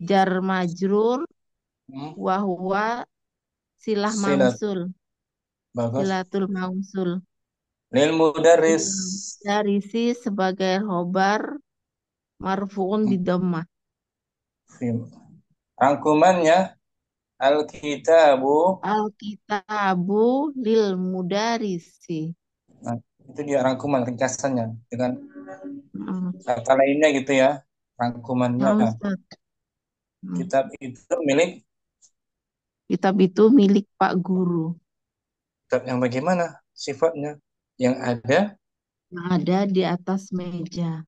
jar majrur wa huwa silah mausul. Bagus. Silatul mausul. Lil mudarris. Darisi sebagai khobar marfu'un di dhammah. Rangkumannya al-kitabu. Al-kitabu lil mudarisi. Nah, itu dia rangkuman ringkasannya dengan kata lainnya gitu ya. Rangkumannya. Kitab itu milik Pak Guru. Kitab yang bagaimana sifatnya? Yang ada di atas meja.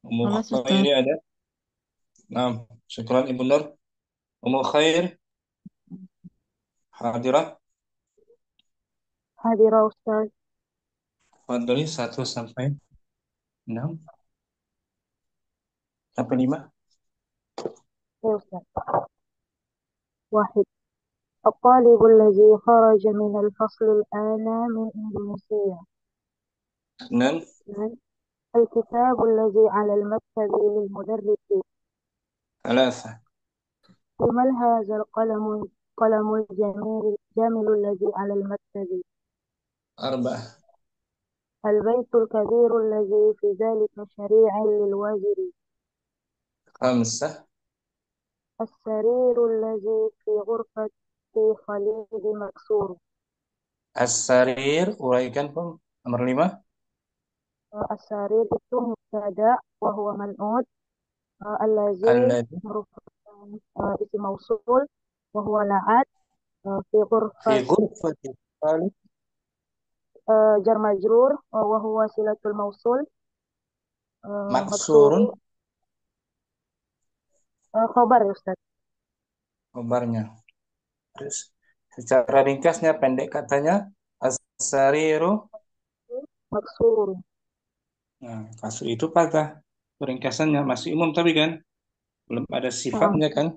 Ummu Khair ada. Nah, syukran Ibu Nur. Ummu Khair hadirah. Hadirah Ustaz. Fadli 1 sampai 6. Sampai 5. Ya Ustaz. Wahid. الطالب الذي خرج من الفصل الآن من إندونيسيا. الكتاب الذي على المكتب للمدرس. 3. لمن هذا قلم الجميل الذي على المكتب. 4. البيت الكبير الذي في ذلك شريع للوزير. 5. السرير الذي في غرفة خليد مكسور. As-sarir uraikan Pem. Nomor 5. السرير itu mubtada wa huwa man'ut. Allazi merupakan isim mausul wa huwa na'at fi ghurfati jar majrur wa huwa silatul mausul maksurun. Khobar ya Ustaz. Khobarnya. Terus secara ringkasnya pendek katanya as-sariru maksur. Nah, kasur itu patah. ringkasannya masih umum tapi kan belum ada sifatnya kan.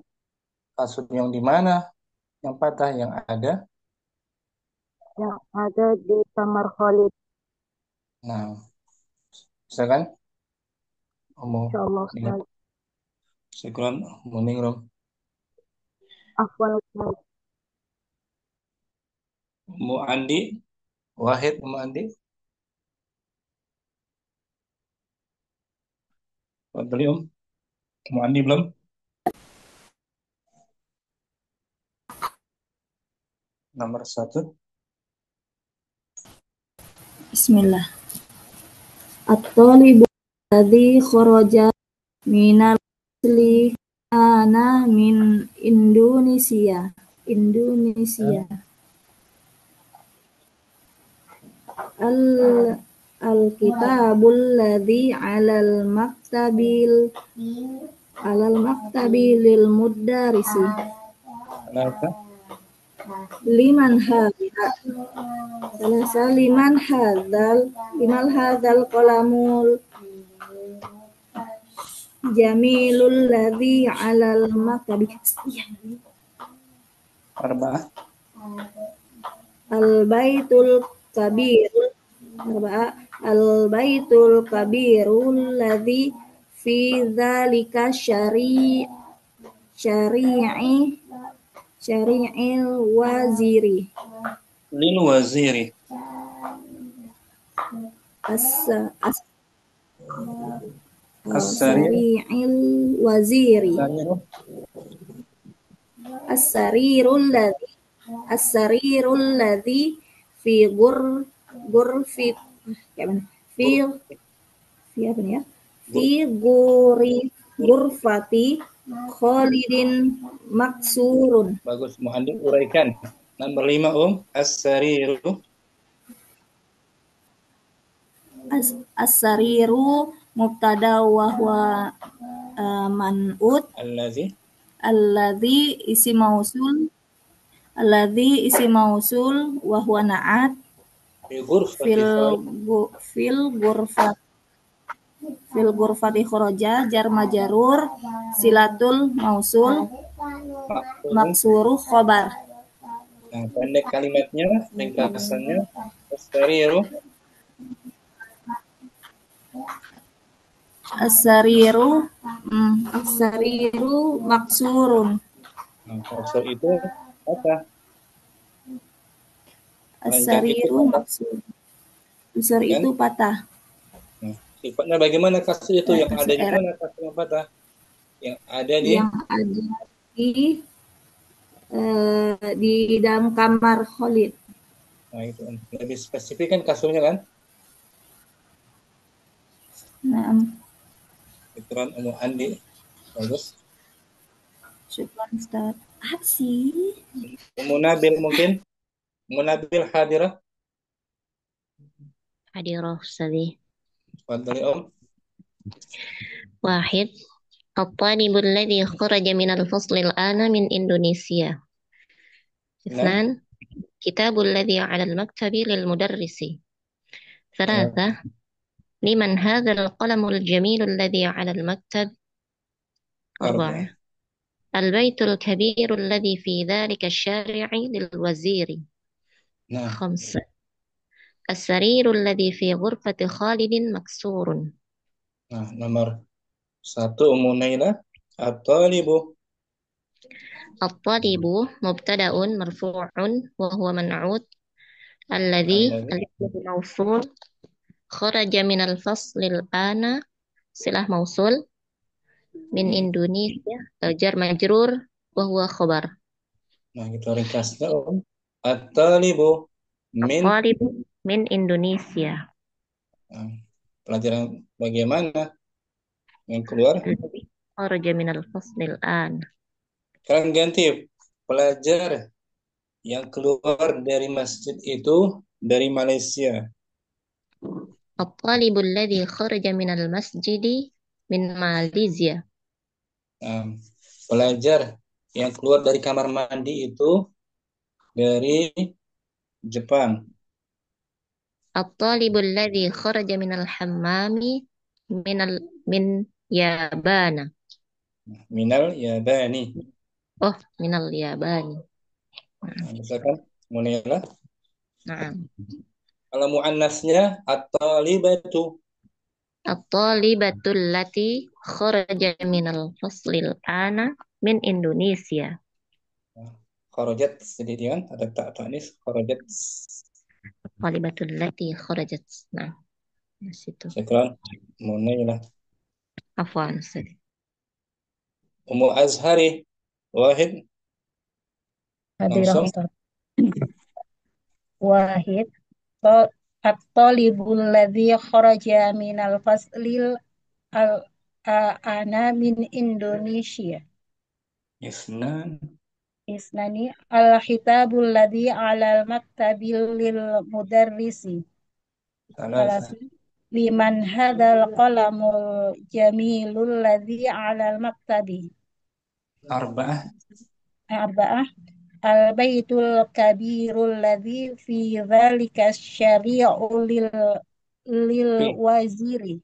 Kasur yang di mana yang patah yang ada. Yang ada di kamar Khalid. Nah, bisa kan? Insyaallah Ustaz. Syukran, Muningrum. Afwan Ustaz. Mu Andi, Wahid Mu Andi. Belum? Mu Andi belum? Nomor 1. Bismillah. At-talibu alladhi kharaja minal asli ana min Indonesia. Al-kitabul ladzi 'alal maktabil lil mudarrisi. Kenapa? Liman hadzal qalamul jamilul ladzi 'alal maktabi. Arba'ah. Al-baitul kabirul ladzi fi dzalika syari'il waziri. Lil waziri. As-sari'il waziri. As-sarirul ladzi fi ghurfi ghurfati Khalidin maksurun. Bagus, Mu Andi uraikan. Nomor 5 As-sariru. As-sariru mubtada wa huwa man'ut. Alladzi isim mausul wa huwa na'at fil ghurfati kharaja jar majrur silatul mausul maksuru khobar. Nah, pendek kalimatnya, ringkasannya as-sariru. As-sariru maksurun. Nah, maksur itu apa? As-sariru maksur. Maksur itu patah. Nah, sifatnya bagaimana kasur itu? Yang ada di mana kasur yang patah? Yang ada di dalam kamar Khalid. Nah, itu lebih spesifik kan kasurnya kan? Nah, Ituran Mu Andi. Bagus. Syukran Ustaz. Apa sih? Mu Nabil mungkin? Mu Nabil hadirah? Hadirah Ustazi. Fadhali Wahid. At-talibul ladzi kharaja minal fasli al-ana min Indonesia. Ithnan. Kitabul ladzi 'alal maktabi lil mudarrisi. Thalatha. Liman hadzal qalamul jamilul ladzi 'alal maktab. Arba'ah. Al-baitul kabirul ladzi fi dzalika asy-syari'i lil waziri. Khamsah. As-sarirul ladzi fi ghurfati Khalidin maksurun. Nah, nomor 1 Ummu Naila. At-talibu. At-talibu mubtada'un marfu'un wa huwa man'ut. Alladzi mausul kharaja minal faslil ana silah mausul min Indonesia jar majrur wa huwa khabar. Nah, kita ringkasnya At-talibu min Indonesia. Nah, pelajaran bagaimana yang keluar? Kharaja minal faslil an. Kalian ganti pelajar yang keluar dari masjid itu dari Malaysia. At-talibul ladzi kharaja minal masjidi min Malaysia. Pelajar yang keluar dari kamar mandi itu dari Jepang. At-talibul ladzi kharaja minal hammami min Yabana. Minal yabani. Oh, minal yabani. Nah, misalkan Munila. Nah, Kalau muannasnya at-talibatu. at-talibatul lati kharaja minal faslil ana min Indonesia. Kharajat sedih kan ada tak tanis kharajat. At-talibatul lati kharajat. Nah, di situ. Syukran. Munila. Afwan, Ustaz. Ummu Azhari. Wahid. Hadirah Langsung. Ustaz. Wahid. At-talibul ladzi kharaja minal faslil ana min Indonesia. Isnan. Isnani al-kitabul ladzi alal maktabil lil mudarrisi. Salasa. Liman hadal qalamul jamilul ladzi alal maktabi. Arba'ah. Arba'ah. Al-baitul kabirul ladzi fi dzalika syari'u lil Fi. waziri.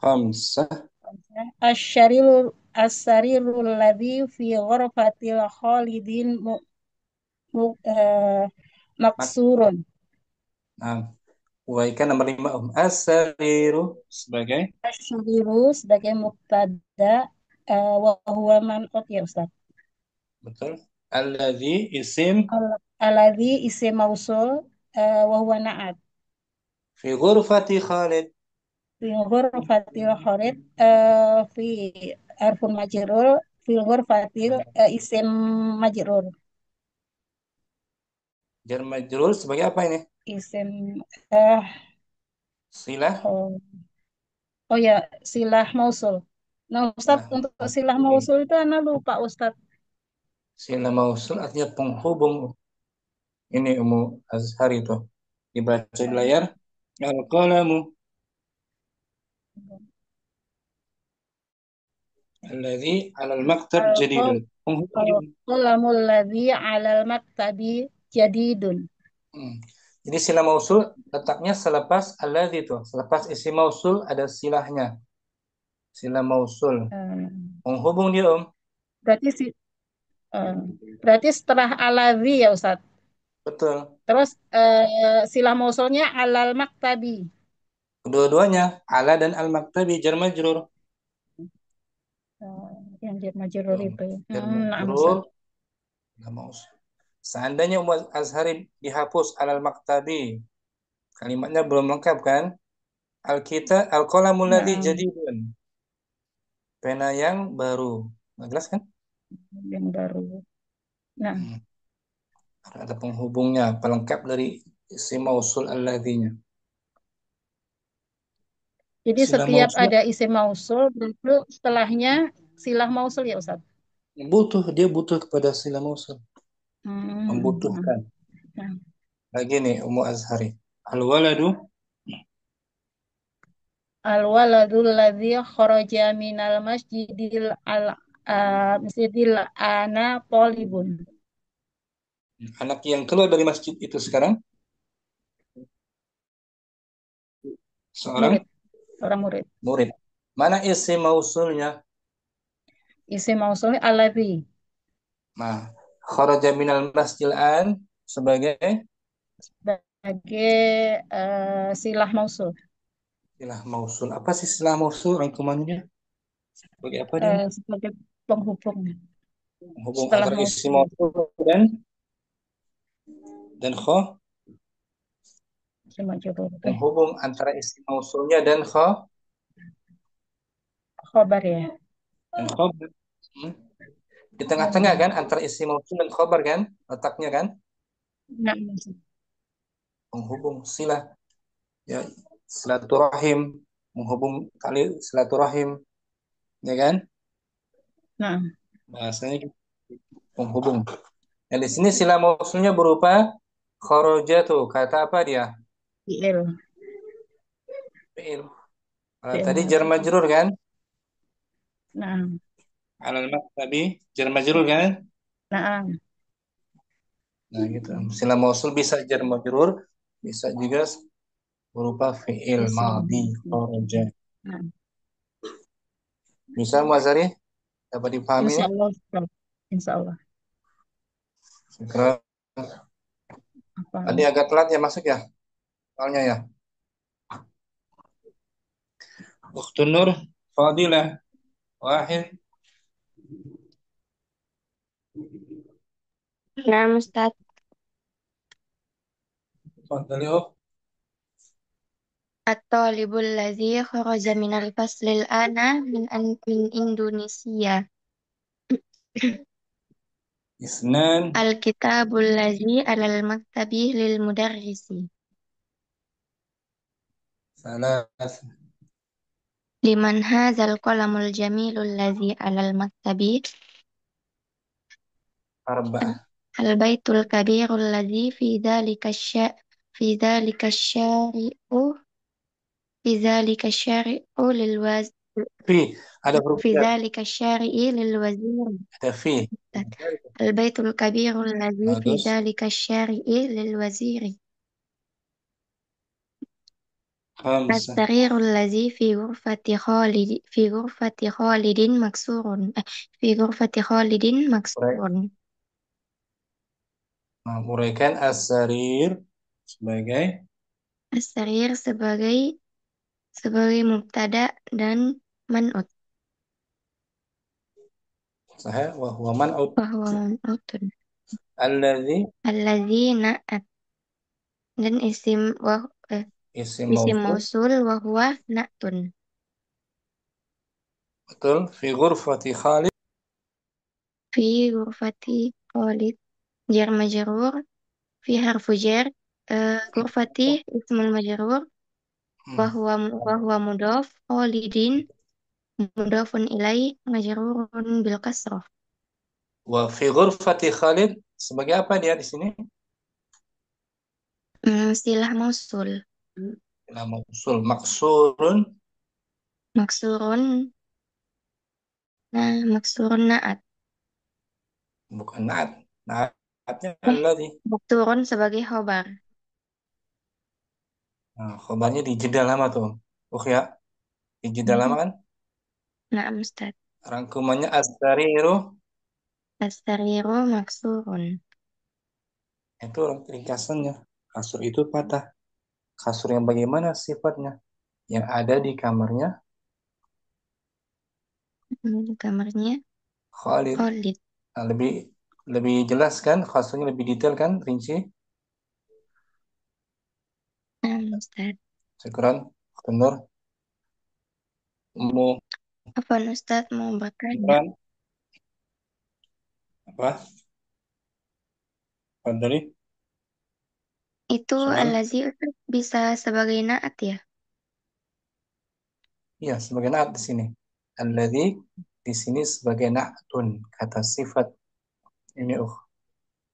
Khamsah. As-sarirul ladzi fi ghurfatil khalidin maksurun. Nah, Waikan nomor 5 As-sariru sebagai Asyiriru sebagai mubtada wa huwa man'ut ya Ustaz. betul. Alladzi isim Alladzi isim mausul wa huwa na'at. fi ghurfati Khalid. Fi ghurfatil khalid fi harfun majrur fi ghurfatil isim majrur. Jar majrur sebagai apa ini? Isim Silah. oh ya silah mausul. Nah Ustaz Silah. untuk silah mausul itu ana lupa Ustaz. Silah mausul artinya penghubung. Ini Ummu Azhar itu. Dibaca di layar. Al-qalamu alladzi 'alal maktab jadidun. Penghubung. Qalamul ladzi 'alal maktabi jadidun. Jadi silah mausul letaknya selepas alladzi itu. Selepas isim mausul ada silahnya. Silah mausul. Penghubung dia, Om. Berarti setelah aladzi ya Ustaz. Betul. Terus silah mausulnya alal maktabi. Kedua-duanya ala dan al-maktabi jar majrur. Yang jar majrur itu. Jar majrur. Seandainya Ummu Azhari dihapus alal maktabi, kalimatnya belum lengkap kan? Al-qalamul ladzi jadidun. Pena yang baru. Nggak jelas kan? Yang baru. Nah. Ada penghubungnya, pelengkap dari isim mausul alladzi-nya. Jadi Silah setiap mausul, ada isim mausul, itu setelahnya silah mausul ya Ustaz? Dia butuh kepada silah mausul. Membutuhkan. Lagi nih Ummu Azhari. Al-waladu Al-waladul ladzi kharaja minal masjidil ana talibun. Anak yang keluar dari masjid itu sekarang seorang murid. Murid. Mana isim mausulnya? Isim mausulnya alladzi. Nah, kharaja minal masjidil an sebagai silah mausul. Silah mausul. Apa sih silah mausul rangkumannya? Sebagai apa dia? Sebagai penghubung. Penghubung antara isim mausul dan penghubung antara isim mausulnya dan khobar ya. Dan khobar. Di tengah-tengah kan antara isim mausul dan khobar kan letaknya kan? Nah, penghubung silah. Ya, silaturahim, menghubung tali silaturahim, ya kan? Nah, bahasanya penghubung. Dan di sini silah mausulnya berupa kharaja tuh. Kata apa dia? Fi'il. Tadi jar majrur kan? Nah. Alal maktabi jar majrur kan? Nah. Nah gitu. Silah mausul bisa jar majrur, bisa juga berupa fi'il madhi kharaja. Bisa Muazari? Dapat dipahami Insya ini? Allah, Ustaz. Insya Allah. Syukran. Apa? Tadi agak telat ya masuk ya? Soalnya ya. Ukhtun Nur, Fadilah, Wahid. Nah, Ustaz. Fadali At-talibul ladzi kharaja minal faslil ana min Indonesia. Isnan, Al-kitabul ladzi alal maktabi lil mudarrisi. Salas, Liman hadzal qalamul jamilul ladzi alal maktabi. Arba'ah. Al-baitul kabirul ladzi fi dzalika syari'u lil waz Fi, ada huruf fi ya. dzalika syari'i lil wazir. Ada fi. Al-baitul kabirul ladzi fi Bagus. dzalika syari'i lil waziri. Khamsah. As-sarirul ladzi fi ghurfati Khalidin maksurun. Fi ghurfati Khalidin maksurun. Nah, uraikan as-sarir sebagai As-sarir sebagai mubtada dan man'ut. sahih wa huwa man'ut Bahwa man'utun. alladzi Alladzi na'at. Dan isim isim isim mausul mausul wa huwa na'tun. betul fi ghurfati Khalid Fi ghurfati Khalid. Jar majrur. Fi harfu jar. Ghurfati ismul majrur. Wa huwa mudhaf. Khalidin mudhafun ilaih majrurun bil kasrah. wa fi ghurfati Khalid sebagai apa dia di sini? Silah mausul. Nah, mausul maksurun Maksurun. Nah, maksurun na'at. bukan na'at. Na'atnya alladzi. Maksurun sebagai khobar. Nah, khabarnya di jeda lama tuh. Ya, di jeda lama kan? Nah, Ustaz. Rangkumannya as-sariru As-sariru maksurun. itu ringkasannya. Kasur itu patah. Kasur yang bagaimana sifatnya? Yang ada di kamarnya Kamarnya Khalid. Khalid. Nah, lebih lebih jelas kan? Kasurnya lebih detail kan? Rinci. Nah, Ustaz. Syukran. Nur. Ummu. Apa Ustaz mau bertanya? Syukran. Apa? Fadli. Itu Soal. allazi Ustaz, bisa sebagai naat ya? Iya, sebagai naat di sini. Alladzi di sini sebagai na'tun, kata sifat. Ini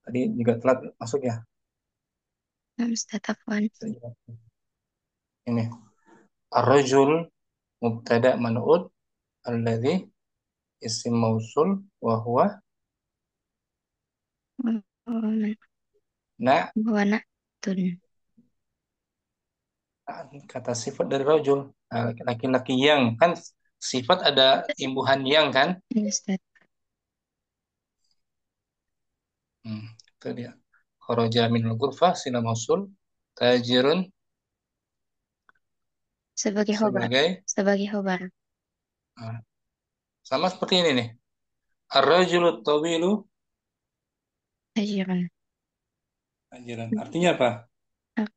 tadi juga telat masuk ya. Nah, Ustaz afwan. Ini ar-rajul mubtada man'ut alladzi isim mausul wa huwa na Bahwa na'tun. kata sifat dari rajul. Nah, laki-laki yang kan sifat ada imbuhan yang kan? Iya, Ustaz. Itu dia. Kharaja minal ghurfah sila mausul tajirun Sebagai khobar. Sebagai khobar. Nah, sama seperti ini nih. Ar-rajulu tawilu Tajiran. tajiran. Artinya apa?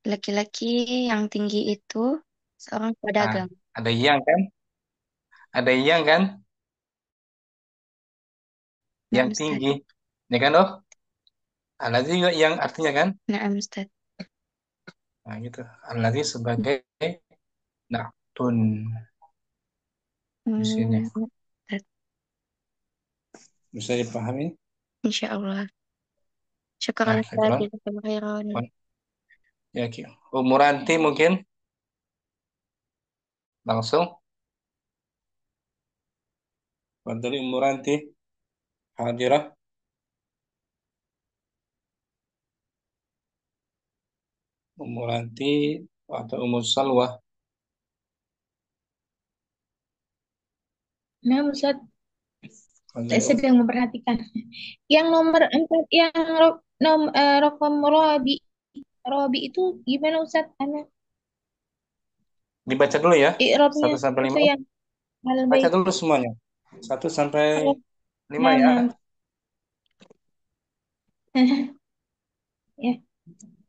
Laki-laki yang tinggi itu seorang pedagang. Ada yang kan? Ada yang kan? Nah, Yang Ustaz. tinggi. Ini kan ada juga yang artinya kan? Nah, Ustaz. Nah, gitu. Alladzi sebagai na'tun di sini. Ustaz. Bisa dipahami? Insya Allah. Syukuran Ustaz. Jazakallahu khairan. Ya, Umuranti mungkin langsung. Fadli Umuranti hadirah. Umuranti atau Ummu Salwa. Nah, Ustaz, saya Fadhil. sedang memperhatikan. Yang nomor 4, yang rokom Robi itu gimana Ustaz? Dibaca dulu ya. I'rabnya 1 sampai itu 5. yang Baca al-bait. dulu semuanya. 1 sampai Oh, 5 nah, ya. nah. Ya.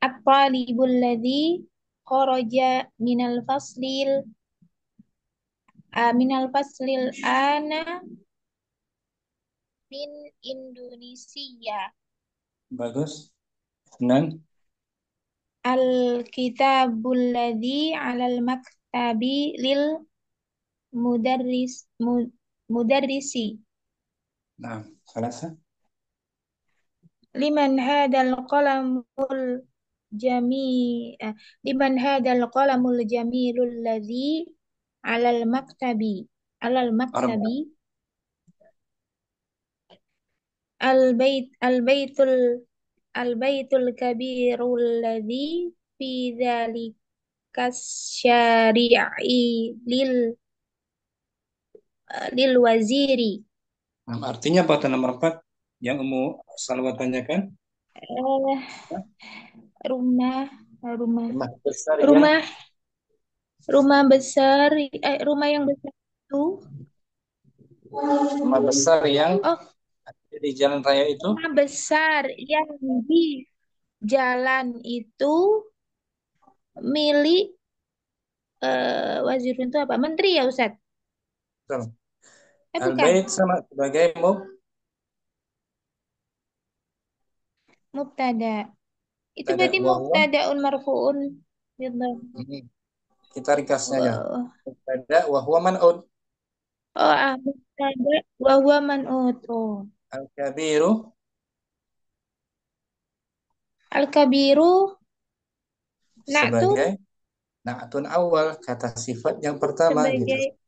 At-talibul ladzi kharaja minal faslil ana min Indonesia. Bagus. Senang. Al-kitabul ladzi 'alal maktabi lil mudarrisi. Nah, selesai. Liman hadal qalamul liman hadal qalamul jamilul ladzi 'alal maktabi Arba. al-bait al-baitul al-baitul kabirul ladzi fi dzalika syari'i lil waziri. Nah, artinya apa tuh nomor 4 yang Salwa tanyakan? Eh, rumah rumah Rumah besar rumah rumah besar rumah yang besar itu rumah besar yang oh ada di jalan raya itu. rumah besar yang di jalan itu milik wazir itu apa? Menteri ya Ustaz? Betul. Bukan. Al-bait sama sebagai Mubtada. Itu mubtada berarti wa huwa. mubtadaun marfuun. Gitu. Kita ringkasnya aja. Wa- Mubtada wa huwa man'ud. mubtada wa huwa man'ut. Oh. Al-kabiru Al-kabiru na'tu sebagai na'tun awal, kata sifat yang pertama gitu. sebagai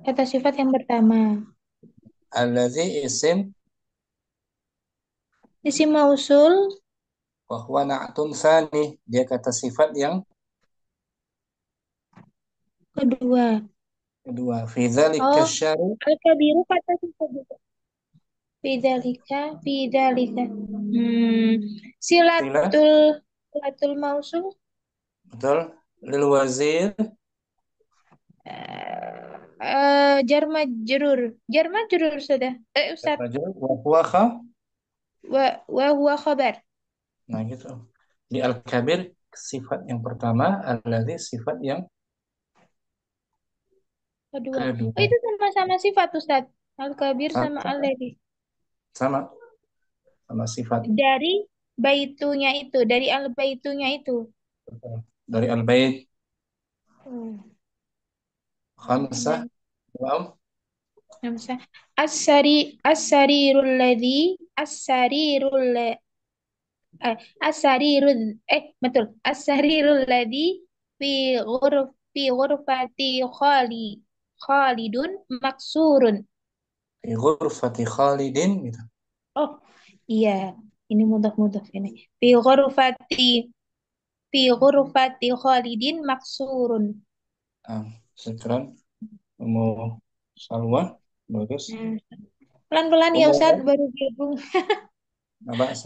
kata sifat yang pertama. Allazi isim Isim mausul wa huwa na'tun tsani, dia kata sifat yang kedua. Fi dzalika syari al-kabiru kata sifat juga. Fidzalika. Silatul mausul. betul. Lil wazir Jar majrur sudah. Ustaz. rajul wa huwa Wa huwa khabar. Nah gitu. Di al-kabir sifat yang pertama, allazi sifat yang Kedua. kedua. Oh, itu sama-sama sifat Ustaz. Al-kabir sama Sama. al-ladzi. Sama sifat. Dari baitunya itu, dari al-baitunya itu. Dari al-bait Hmm. khamsah wa Hamzah. As-sarirul ladzi as-sarirul la- as-sarirul betul. As-sarirul ladzi fi ghurfati Khalidun maksurun. fi ghurfati Khalidin gitu. Oh, iya. Ini mudah-mudah ini. Fi ghurfati Khalidin maksurun. Syukran. Mau Salwa, bagus. Pelan-pelan ya Ustaz, baru gabung. Nggak bahasa.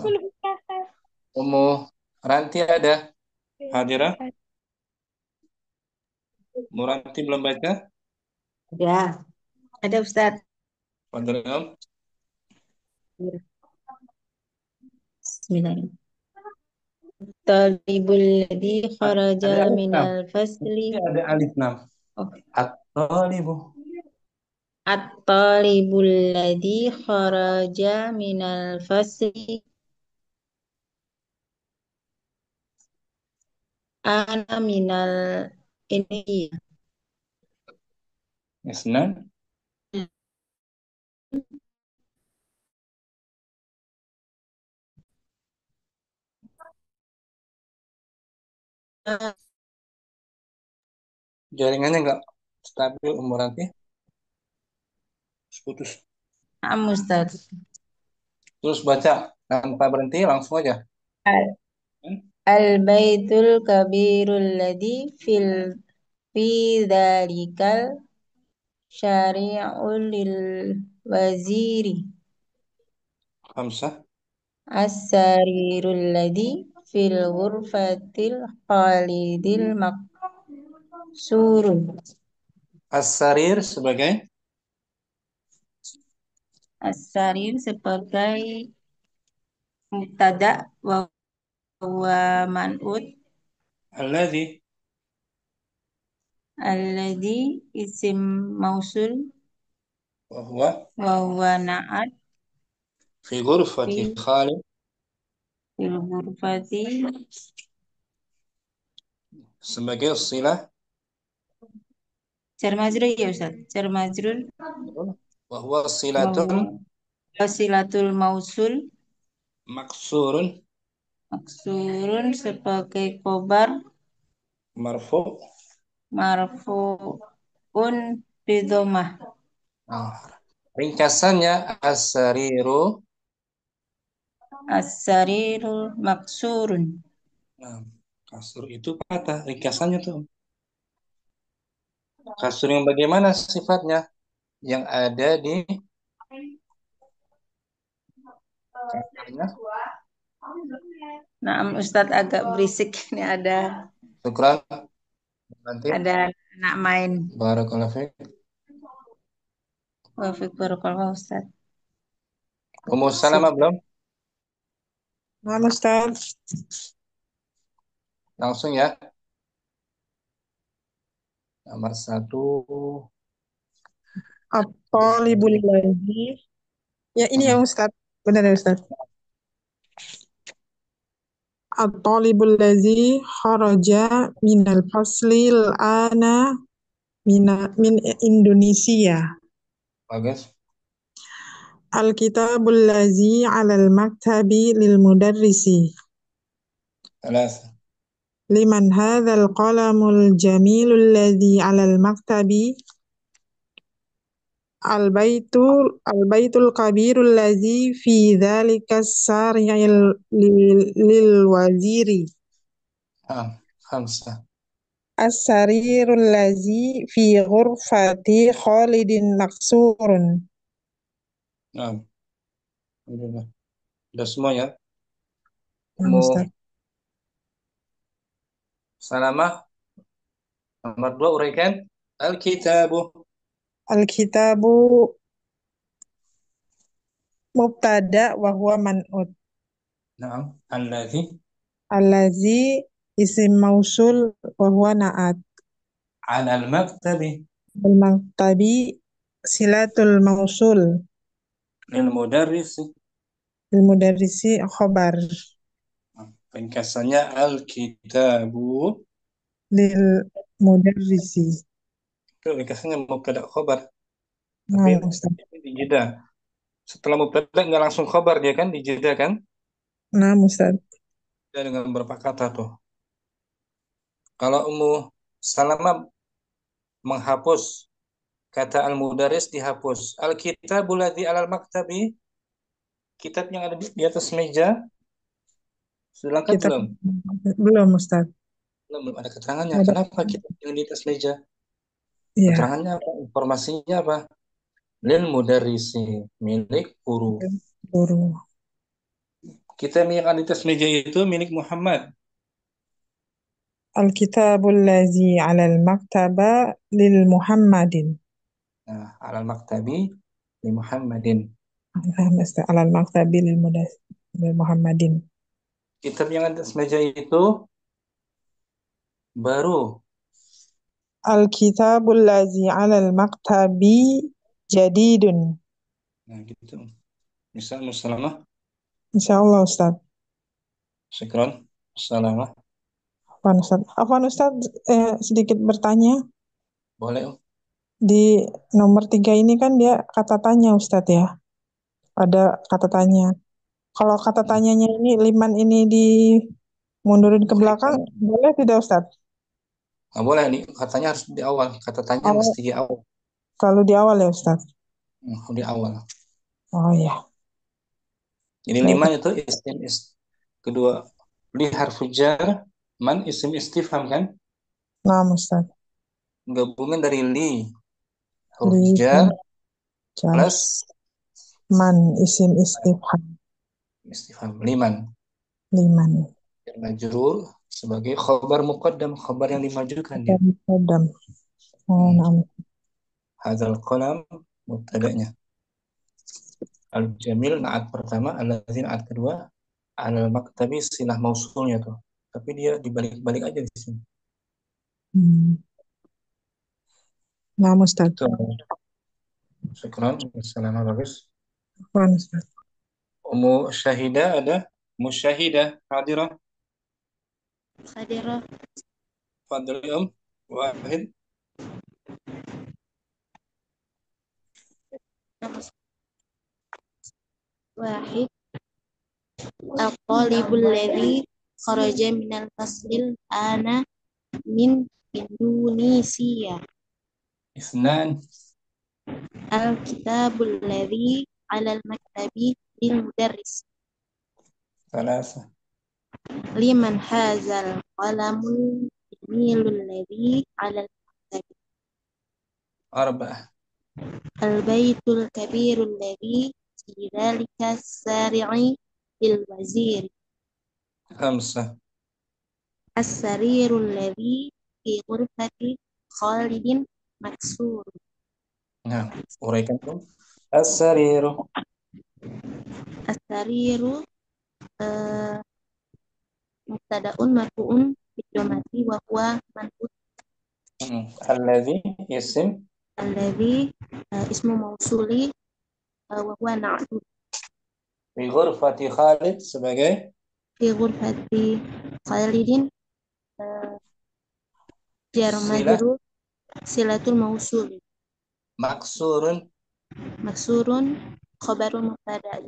Ranti ada hadirah? Ranti belum baca? Ya, ada Ustaz. Fadhil. Bismillahirrahmanirrahim. Talibul ladzi kharaja minal fasli. Ada alif lam. At-talibu. At-talibul ladzi kharaja minal fasli. Ana minal ini. Isnan. Jaringannya nggak stabil Ranti. Putus. Ustaz. Terus baca tanpa berhenti langsung aja. Al-baitul kabirul ladzi fil fi dzalikal syari'ul lil waziri Khamsah. as-sarirul ladzi fil ghurfatil khalidil maksuru. As-sarir sebagai As-sarir sebagai mubtada wa huwa man'ut. alladhi Alladzi isim mausul wa huwa wa huwa na'at fi ghurfati fi Khalid fil ghurfati sebagai silah jar majrur ya Ustaz. Jar majrur wa huwa wa silatun huwa wasilatul mausul maksurun maksurun sebagai khobar marfu. marfu'un bidomah. Nah, ringkasannya as-sariru. As-sarirul maksurun. Nah, kasur itu patah ringkasannya tuh. Kasur yang bagaimana sifatnya? Yang ada di kamarnya. Nah, Ustadz agak berisik ini Syukran. Nanti ada anak main. barakallahu fiik. Wafik barakallahu Ustadz. Ummu Salamah belum? Nah, Ustaz. Langsung ya. Nomor 1. At-talibul ladzi. Ya, ini ya Ustaz. Benar ya Ustaz. At-talibul ladzi kharaja minal faslil ana min Indonesia. Bagus. Al-kitabul ladzi 'alal maktabi lil mudarrisi. Alas. Liman hadzal qalamul jamilul ladzi 'alal maktabi. Al-baitul kabirul ladzi fi dzalika sari'il lil waziri. Khamsah. As-sarirul ladzi fi ghurfati Khalidin maksurun. Nah, alhamdulillah. Sudah semua ya. Nah, Ustaz. Salamah. Nomor 2 uraikan. Al-kitabu. Al-kitabu mubtada wa huwa man'ut. Naam. Alladhi. Allazi isim mausul wa huwa na'at. 'ala al-maktabi. Al-maktabi silatul mausul. Lil mudarrisi. Lil mudarrisi khobar. Ringkasannya al-kitabu Lil mudarrisi. itu ringkasannya mubtada khobar. Nah, Tapi Ustaz. ini di jeda. Setelah mubtada nggak langsung khobar dia kan di jeda kan? Nah, Ustaz. Dia dengan berapa kata tuh? Kalau Ummu Salamah menghapus kata al-mudaris dihapus. Al-kitabul ladzi 'alal maktabi. Kitab yang ada di atas meja. Sudah lengkap Kitab belum? belum Ustaz. Belum ada keterangannya. Ada. Kenapa kitab yang di atas meja? Iya. Keterangannya apa? Informasinya apa? Lil mudarrisi, milik guru. Guru. Kitab yang ada di atas meja itu milik Muhammad. Al-kitabul ladzi 'alal maktaba lil Muhammadin. Nah, 'alal maktabi li Muhammadin. Alal maktabi lil Muhammadin. Kitab yang ada di atas meja itu baru. Al-kitabul ladzi 'alal maktabi jadidun. Nah, gitu. Misal Salamah. Insyaallah Ustaz. Syukran. Salamah. Afwan Ustaz, sedikit bertanya. Boleh. Di nomor 3 ini kan dia kata tanya Ustaz ya. Ada kata tanya. Kalau kata tanyanya ini liman ini dimundurin ke belakang, boleh tidak Ustaz? Nggak boleh nih, katanya harus di awal. Kata tanya Awal. mesti di awal. Selalu di awal ya Ustaz? Di awal. Oh iya. Jadi liman itu isim kedua li harfu jar, man isim istifham kan? Nah Ustaz. gabungan dari li, huruf Li jar jar plus man isim istifham istifham liman. liman. Jar majrur sebagai khobar muqaddam, khobar yang dimajukan dia. Kodam. Oh, naam. Hadzal qalam mubtada'nya. Al-jamil naat pertama, allazi naat kedua, alal maktabi silah mausulnya tuh. Tapi dia dibalik-balik aja di sini. Nah, Ustaz. Itu. Syukran. Assalamualaikum. Bagus. Apaan, Ustaz? Ummu Syahida ada? Musyahidah hadirah. Hadirah. Fadli Wahid. Wahid. Al-talibul ladzi kharaja minal faslil ana min Indonesia. Isnan. Al-kitabul ladzi 'alal maktabi lil mudarris. Thalatha. Liman hazal qalamul jamilul ladzi 'alal maktabi. Arba'ah. Al-baitul kabirul ladzi fi dzalika sari'i lil wazir. Khamsah. As-sarirul ladzi fi ghurfati Khalidin maksur. Nah, uraikan tuh. As-sariru. As-sariru mubtada'un marfu'un bidhamati wa huwa man'ut. Alladzi isim. Alladzi ismu mausuli wa huwa na'tu. Fi ghurfati Khalid sebagai Fi ghurfati Khalidin jar majrur silatul mausuli. Maksurun. Maksurun khabarul mubtada.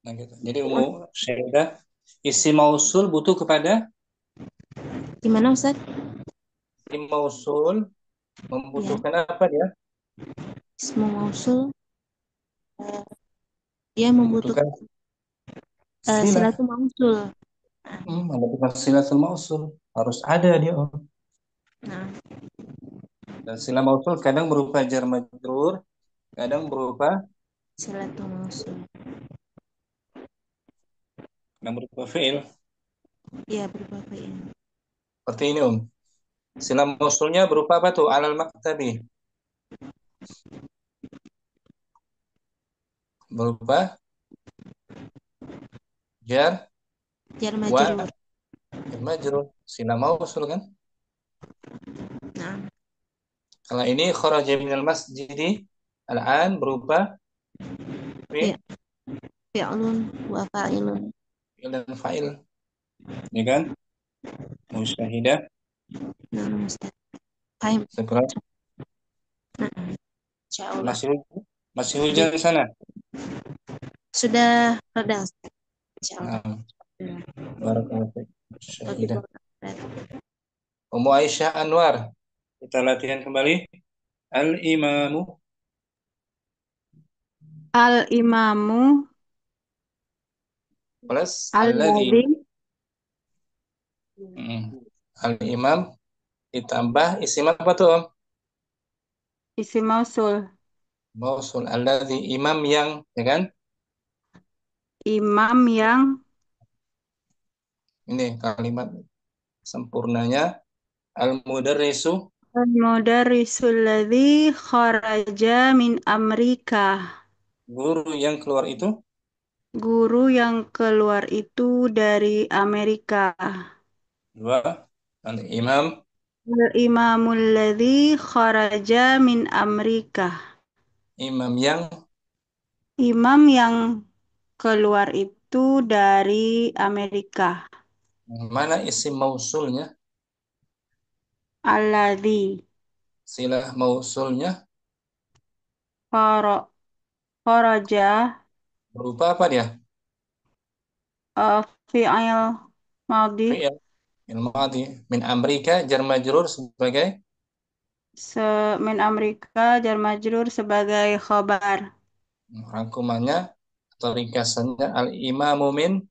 Nah, gitu. Jadi Ummu Syahida isim mausul butuh kepada Gimana Ustaz? isim mausul membutuhkan apa dia? Ismu mausul dia membutuhkan silatul mausul. Membutuhkan silatul mausul. Harus ada dia. Nah. Dan sila mausul kadang berupa jar majrur, kadang berupa silatul mausul. Kadang berupa fi'il. Iya, berupa fi'il. Seperti ini, Sila mausulnya berupa apa tuh? Alal maktabi. Berupa jar majrur. Jar majrur. Sila mausul kan? Nah. Kalau ini kharaja minal masjidi al-an berupa fi'lun wa fa'ilun. Fi'il dan fa'il. Ya kan? Musyahidah. Nah, Ustaz. Fahim. Syukran. Insyaallah. Masih hujan di sana? Sudah reda. Insyaallah. Barakallahu fiik. Musyahidah. Ummu Aisyah Anwar. Kita latihan kembali. Al-imamu. Al-imamu Plus alladzi. Al-imam ditambah isim apa tuh, Om? Isim mausul. Mausul. Alladzi imam yang, ya kan? Imam yang. Ini kalimat sempurnanya. Al-mudarrisu. Al-mudarrisul ladzi kharaja min Amerika. Guru yang keluar itu? Guru yang keluar itu dari Amerika. Dua. Al-imam. Al-imamul ladzi kharaja min Amerika. Imam yang. Imam yang keluar itu dari Amerika. Mana isim mausulnya? Alladzi. Silah mausulnya? Kharaja. Berupa apa dia? Fi'il madhi. Fi'il madhi. Min Amerika jar majrur sebagai? Min Amerika jar majrur sebagai khabar. Rangkumannya atau ringkasannya al-imamu min?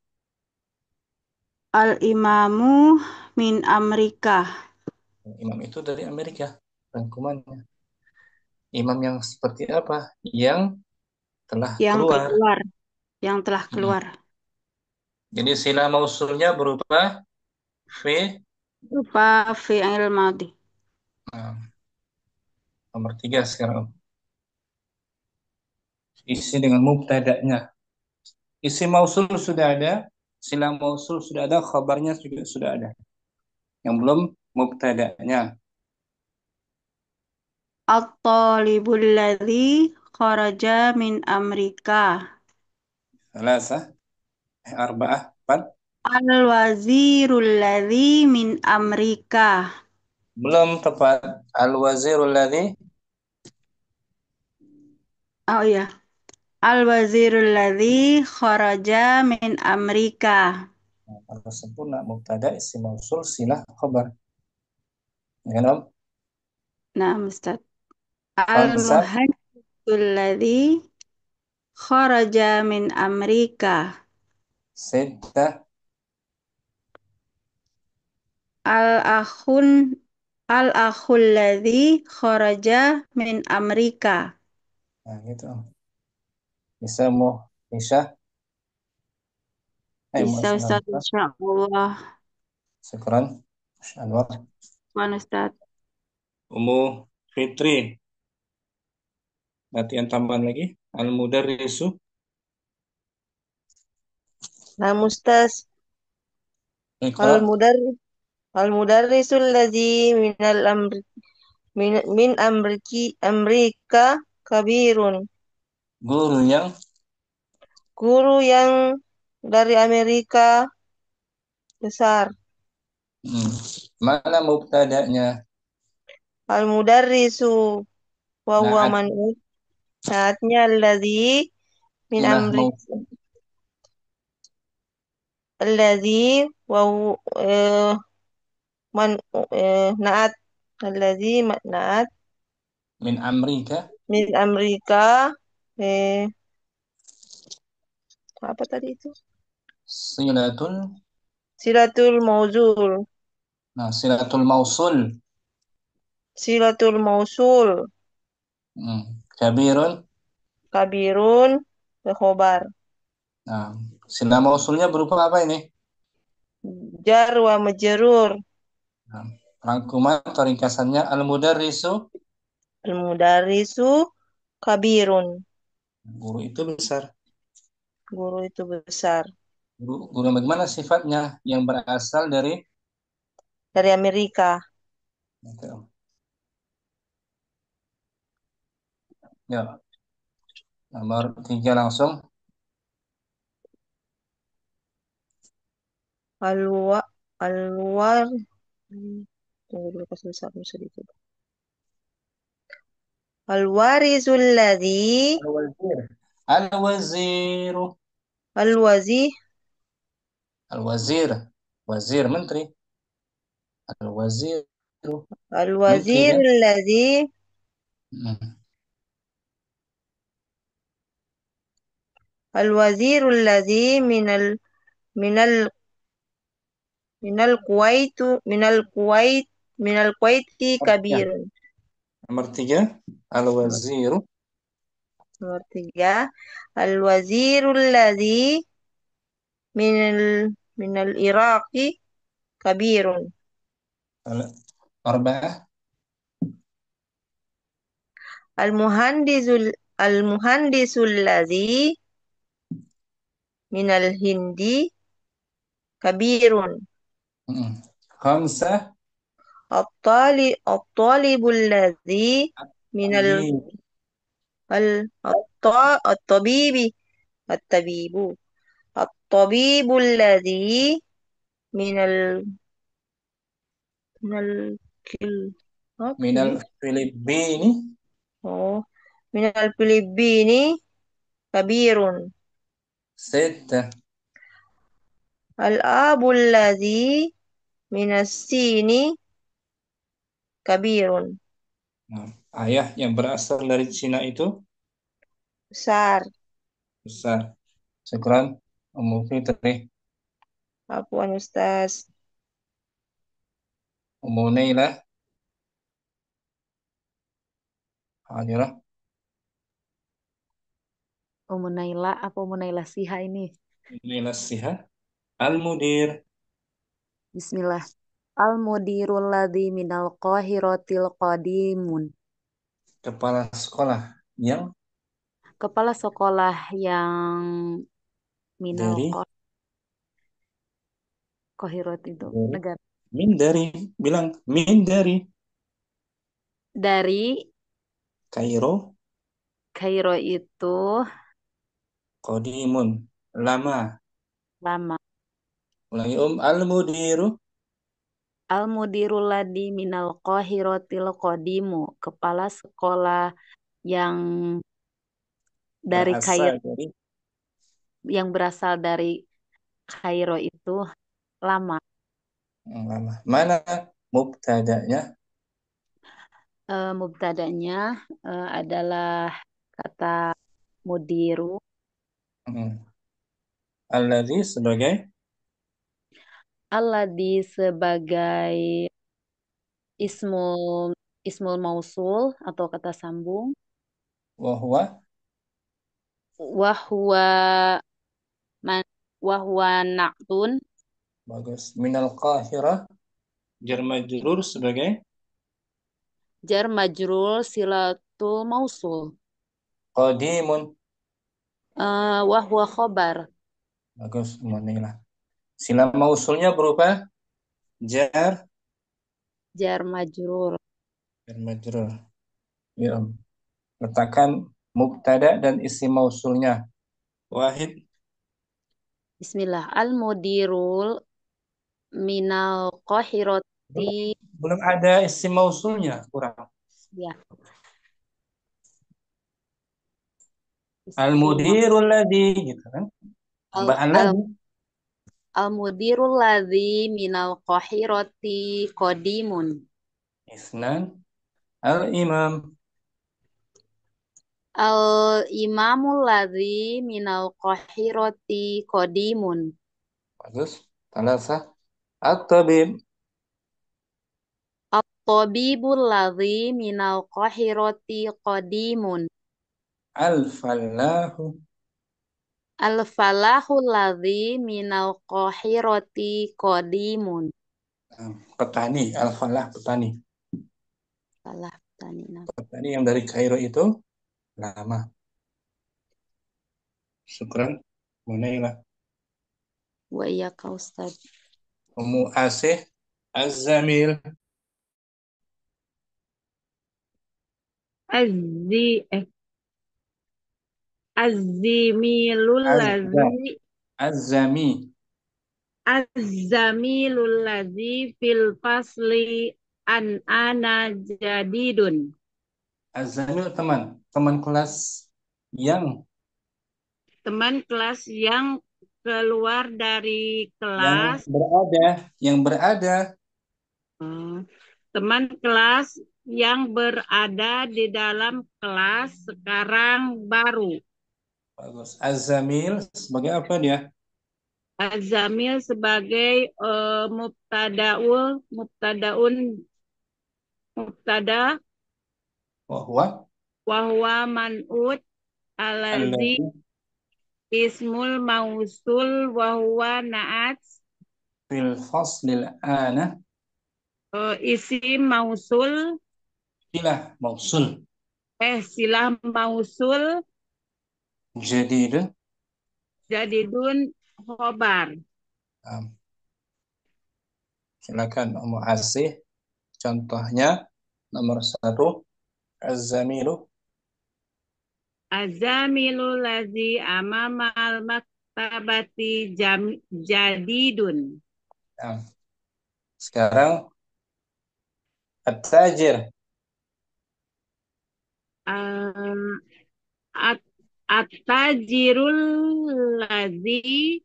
Al-imamu min Amerika. Imam itu dari Amerika. rangkumannya. Imam yang seperti apa? Yang telah Yang keluar. keluar. Yang telah Mm. keluar. Jadi sila mausulnya berupa fi. Berupa fi'il madhi. Nah, nomor 3 sekarang. Isi dengan mubtada'nya. Isi mausul sudah ada, sila mausul sudah ada, khabarnya juga sudah ada. Yang belum mubtada'nya. At-talibul ladzi kharaja min Amerika. Salasa, arba'ah, 4. Al-wazirul ladzi min Amerika. Belum tepat. Al-wazirul ladzi. Oh iya. Al-wazirul ladzi kharaja min Amerika. Nah, kalau sempurna mubtada isi mausul silah khabar. Ya kan, Om? Nah, Ustaz. Khamsa, Al-muhandisul ladzi kharaja min Amerika. sitta, Al-akhun al-akhul ladzi kharaja min Amerika. nah gitu, Om. Bisa mau bisa. Bisa Ustaz, insyaallah. Syukran. Masya Allah. Wan Ustaz. Umu Fitri. Latihan tambahan lagi. Al-mudarrisu. Nah, Ustaz. Iqra. Al-mudarrisul ladzi min Amerika kabirun. Guru yang dari Amerika besar. Mana mubtada'nya? Al-mudarrisu wa huwa Na'at. man'ut. Saatnya alladzi min Silah Amerika. mausul. Alladzi wa man na'at. Alladzi na'at Min Amerika. min Amerika. Apa tadi itu? Silatul mauzul. Nah, silatul mausul. Silatul mausul. Kabirun khobar. Nah, sila mausulnya berupa apa ini? Jar wa majrur. Nah, rangkuman atau ringkasannya al-mudarrisu. Al-mudarrisu kabirun. Guru itu besar. Guru itu besar. Guru bagaimana sifatnya? Yang berasal dari Amerika. Ya. Nomor 3 langsung. Alwar. Tunggu dulu kasih sedikit. Al-warizul ladzi. Al-waziru. Al-wazir. Wazir menteri. Al-waziru. Al-wazirul ladzi. Al-wazirul ladzi minal Kuwaiti kabirun. Nomor 3, al-waziru. Nomor 3, al-wazirul ladzi minal Iraqi kabirun. Arba'ah. Al-muhandisul ladzi minal Hindi kabirun. Khamsah. At-talibul ladzi minal at-tabibi at-tabibu. At-tabibul ladzi minal Filipini. Minal Filipini kabirun. Sitta. Al-abul ladzi minas Sini kabirun. Ayah yang berasal dari Cina itu besar. Syukran, Ummu Fitri. Afwan Ustaz. Ummu Naila. Hadirah. Umunaila apa Umunaila Siha ini? Ini nasihat. Al-mudir. Bismillah. Al-mudirul ladzi minal qahiratil qadimun. Kepala sekolah yang Kepala sekolah yang minal dari qahirat itu dari negara. min dari bilang min Dari Kairo Kairo itu qadimun lama. lama. Ulangi al-mudiru Al-mudirul ladzi minal qahiratil qadimu. Kepala sekolah yang dari berasal Kairo, dari yang berasal dari Kairo itu lama. lama. Mana mubtada'nya? Mubtadanya adalah kata mudiru. Alladzi sebagai Alladzi sebagai ismul ismul mausul atau kata sambung. wahwa Wahwa man wahwa na'tun. bagus. Minal Qahirah jar majrur sebagai Jar majrur silatul mausul. qadimun. Wahwa khobar. Bagus, Munailah. Sila mausulnya berupa jar Jar majrur. majrur. Ya. Letakkan mubtada dan isim mausulnya. Wahid. Bismillah. Al-mudirul minal qahirati. Belum ada isim mausulnya, kurang. Ya. Al-mudirul ladzi gitu kan. Tambah alladzi. Al-mudirul ladzi minal qahirati qadimun. Isnan. Al-imam. Al-imamul ladzi minal qahirati qadimun. Bagus. Talasa. At-tabib. At-tabibul ladzi minal qahirati qadimun. Al-fallahu. Al-falahul ladzi minal qahirati qadimun. Petani. Al-falah petani. Falah petani. Petani yang dari Kairo itu lama. Syukran. Munailah. Wa iyyaka Ustaz. Ummu Asih Az-Zamil. Az-zamilul ladzi fil fasli an ana jadidun. Az-Zamil teman kelas yang Keluar dari kelas. Yang berada. Teman kelas yang berada di dalam kelas sekarang baru. Bagus. Az-Zamil sebagai apa dia? Az-zamil sebagai mubtada wahwa man'ut alazi ismul mausul wahwa na'at fil faslil ana isim mausul silah mausul jadidun khobar. Silakan Ummu Asih. Contohnya nomor 1 Az-Zamilu. Az-zamilu lazi amamal maktabati jadidun. Sekarang At-Tajir. At-tajirul lazi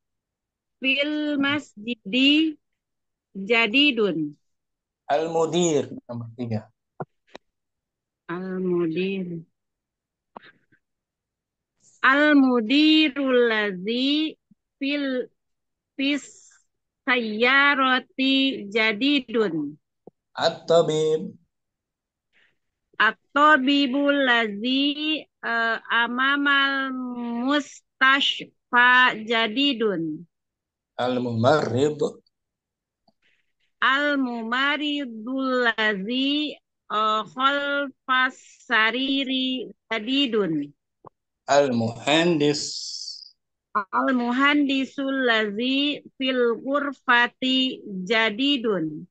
fil masjidi jadidun. Al-Mudir nomor 3. Al-mudirul lazi fis sayyarati jadidun. At-Tabib. At-tabibul ladzi amamal mustashfa jadidun. Al-mumarrid. Al-mumaridul ladzi khalfas sariri jadidun. Al-muhandis. Al-muhandisul ladzi fil ghurfati jadidun.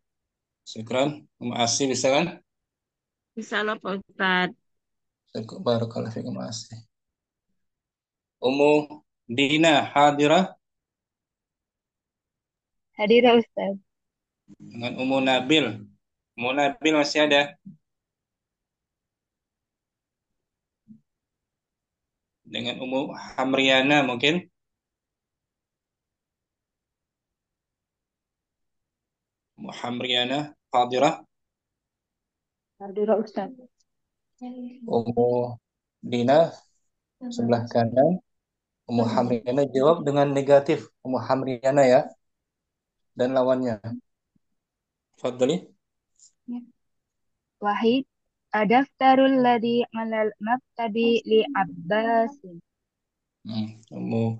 Syukran. Makasih bisa kan? Bisa loh Pak Ustadz. Barakallahu fiikum. Makasih. Ummu Dina hadirah Hadirah Ustaz. dengan Ummu Nabil. Ummu Nabil masih ada? Dengan Ummu Hamriana mungkin? Ummu Hamriana hadirah. Hadirah Ustaz. Ummu Dina sebelah kanan. Ummu Hamriana jawab dengan negatif. Ummu Hamriana ya. Dan lawannya. Fadli. Wahid. Adaftarul ladzi 'alal maktabi li Abbasin. Ummu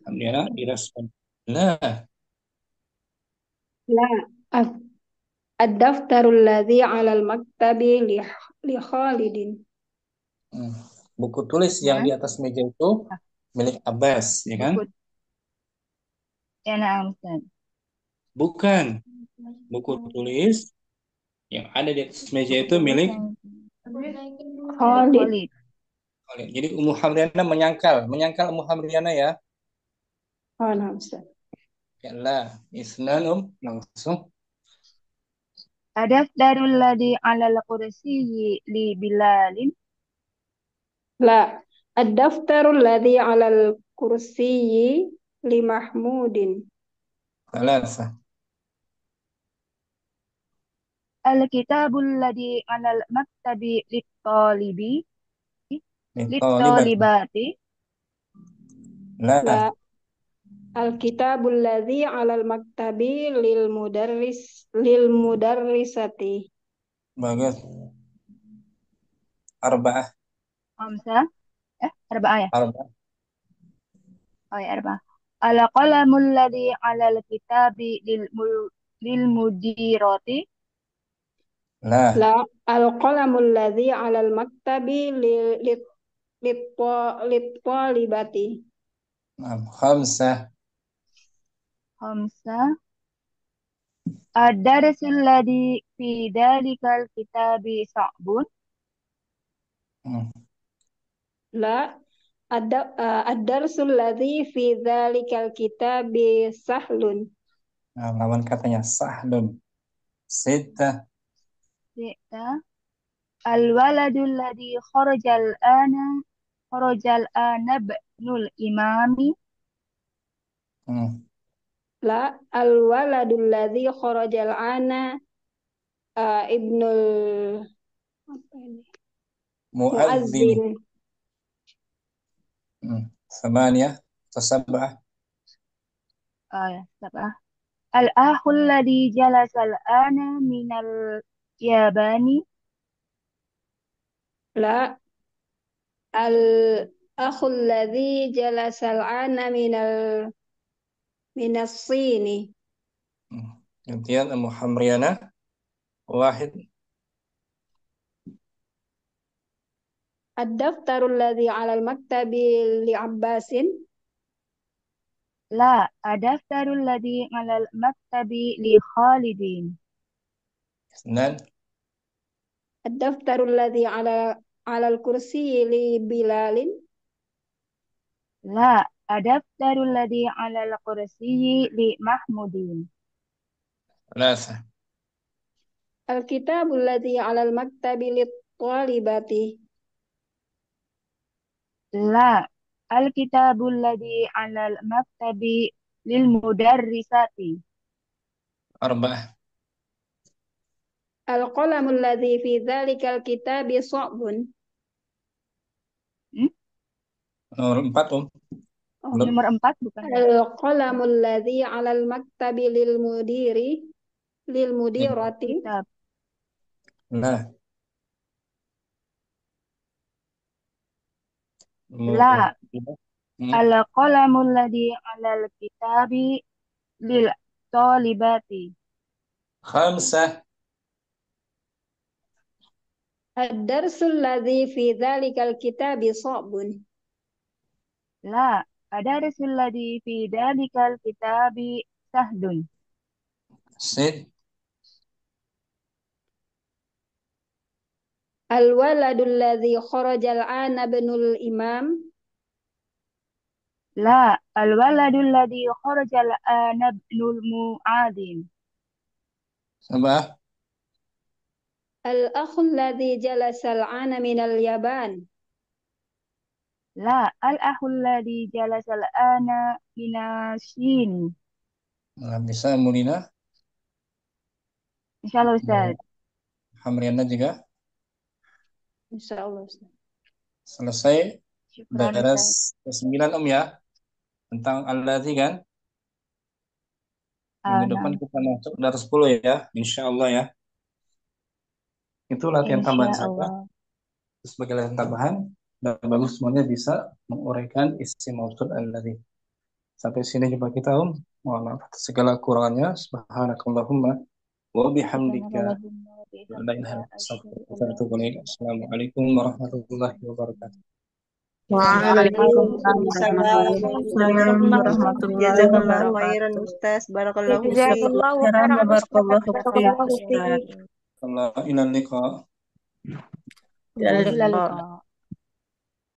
Hamriana direspon. Nah, La. Ad-daftarul ladzi 'alal maktabi li Khalidin. buku tulis yang di atas meja itu milik Abbas, ya kan? Ya, na'am Ustaz. Bukan. Buku tulis yang ada di atas meja itu milik Khalid. Jadi Ummu Hamriana menyangkal Ummu Hamriana ya. Oh, nah, Ustaz. Ya lah, isnan langsung. Adaftarul ladzi 'alal kursiyyi li Bilalin. La. Ad-daftarul ladzi 'alal kursiyyi li Mahmudin. Thalatha. Al-kitabul ladzi 'alal maktabi lit-talibi. Lit-talibati. Lit-talibati. La. Al-kitabul ladzi 'alal maktabi lil mudarrisati. Bagus. Arba'ah. Khamsah. Arba'ah ya? Arba'ah. Oh ya, arba'ah. Al-qalamul ladzi 'alal kitabi lil mudirati. La. Al-qalamul ladzi 'alal maktabi lit-talibati. Khamsah. Khamsah. Ad-darsul ladzi fi dalikal kitabi sa'bun. La. Ad-darsul ladzi fi dzalikal kitabi sahlun. Lawan katanya sahlun. Sita. Al-waladul ladzi kharajal ana ibnul imami. La. Al-waladul ladzi kharajal ana ibnul muazzin. Thamaniyah atau sab'ah. Ya, sab'ah. Al-akhul ladzi jalasal ana minal yabani. La. Al-akhul ladzi jalasal ana minas sini. Gantian Ummu Hamriana. Wahid. Ad-daftarul ladzi 'alal maktabi li Abbasin. La. Adaftarul ladzi 'alal maktabi li Khalidin. Isnan. Ad-daftarul ladzi 'alal kursi li Bilalin. La. Adaftarul ladzi 'alal kursiyyi li Mahmudin. Thalatha. Al-kitabul ladzi 'alal maktabi lit-talibati. La. Al-kitabul ladzi 'alal maktabi lil mudarrisati. Arba'ah. Al-qalamul ladzi fi dzalikal kitabi sa'bun. Nomor 4, Belum. Nomor 4 bukan? Al-qalamul ladzi 'alal maktabi lil mudirati. Nah, لا Hmm. القلم الذي على الكتاب للطالبات. Khamsah. الدرس الذي في ذلك الكتاب صعب. لا الدرس الذي في ذلك الكتاب سهل. Sid. الولد الذي خرج الآن ابن الإمام. لا الولد الذي خرج الآن ابن المعاذ. Sabah. الأخ الذي جلس الآن من اليابان. لا الأخ الذي جلس الآن من الصين. Nah, bisa Mulina. إن شاء الله أستاذ. Hamriana juga. Insya Allah Ustaz. Selesai شكرا أستاذ. beres ke-9 ya. Tentang alladzi kan. Minggu depan نعم kita masuk dari 10 ya. Insya Allah ya. Itu latihan إن tambahan شاء saja. الله. Sebagai latihan tambahan. Dan bagus semuanya bisa menguraikan isi maksud alladzi. Sampai sini jumpa kita Mohon maaf atas segala kurangannya. Subhanakallahumma wa bihamdika. سبحان الله La ilaha illa وبحمدك anta أشهد astaghfiruka أن wa لا atubu ilaik. إله إلا Assalamualaikum warahmatullahi wabarakatuh. Waalaikumsalam warahmatullahi Jazakallah khairan wabarakatuh. Ustaz. Barakallahu fiik. جزاكالله خيرا Barakallahu أستاذ. fiik, بارك الله Ustaz. فيك. Allah ilal liqa. Ilal إلى liqa. اللقاء.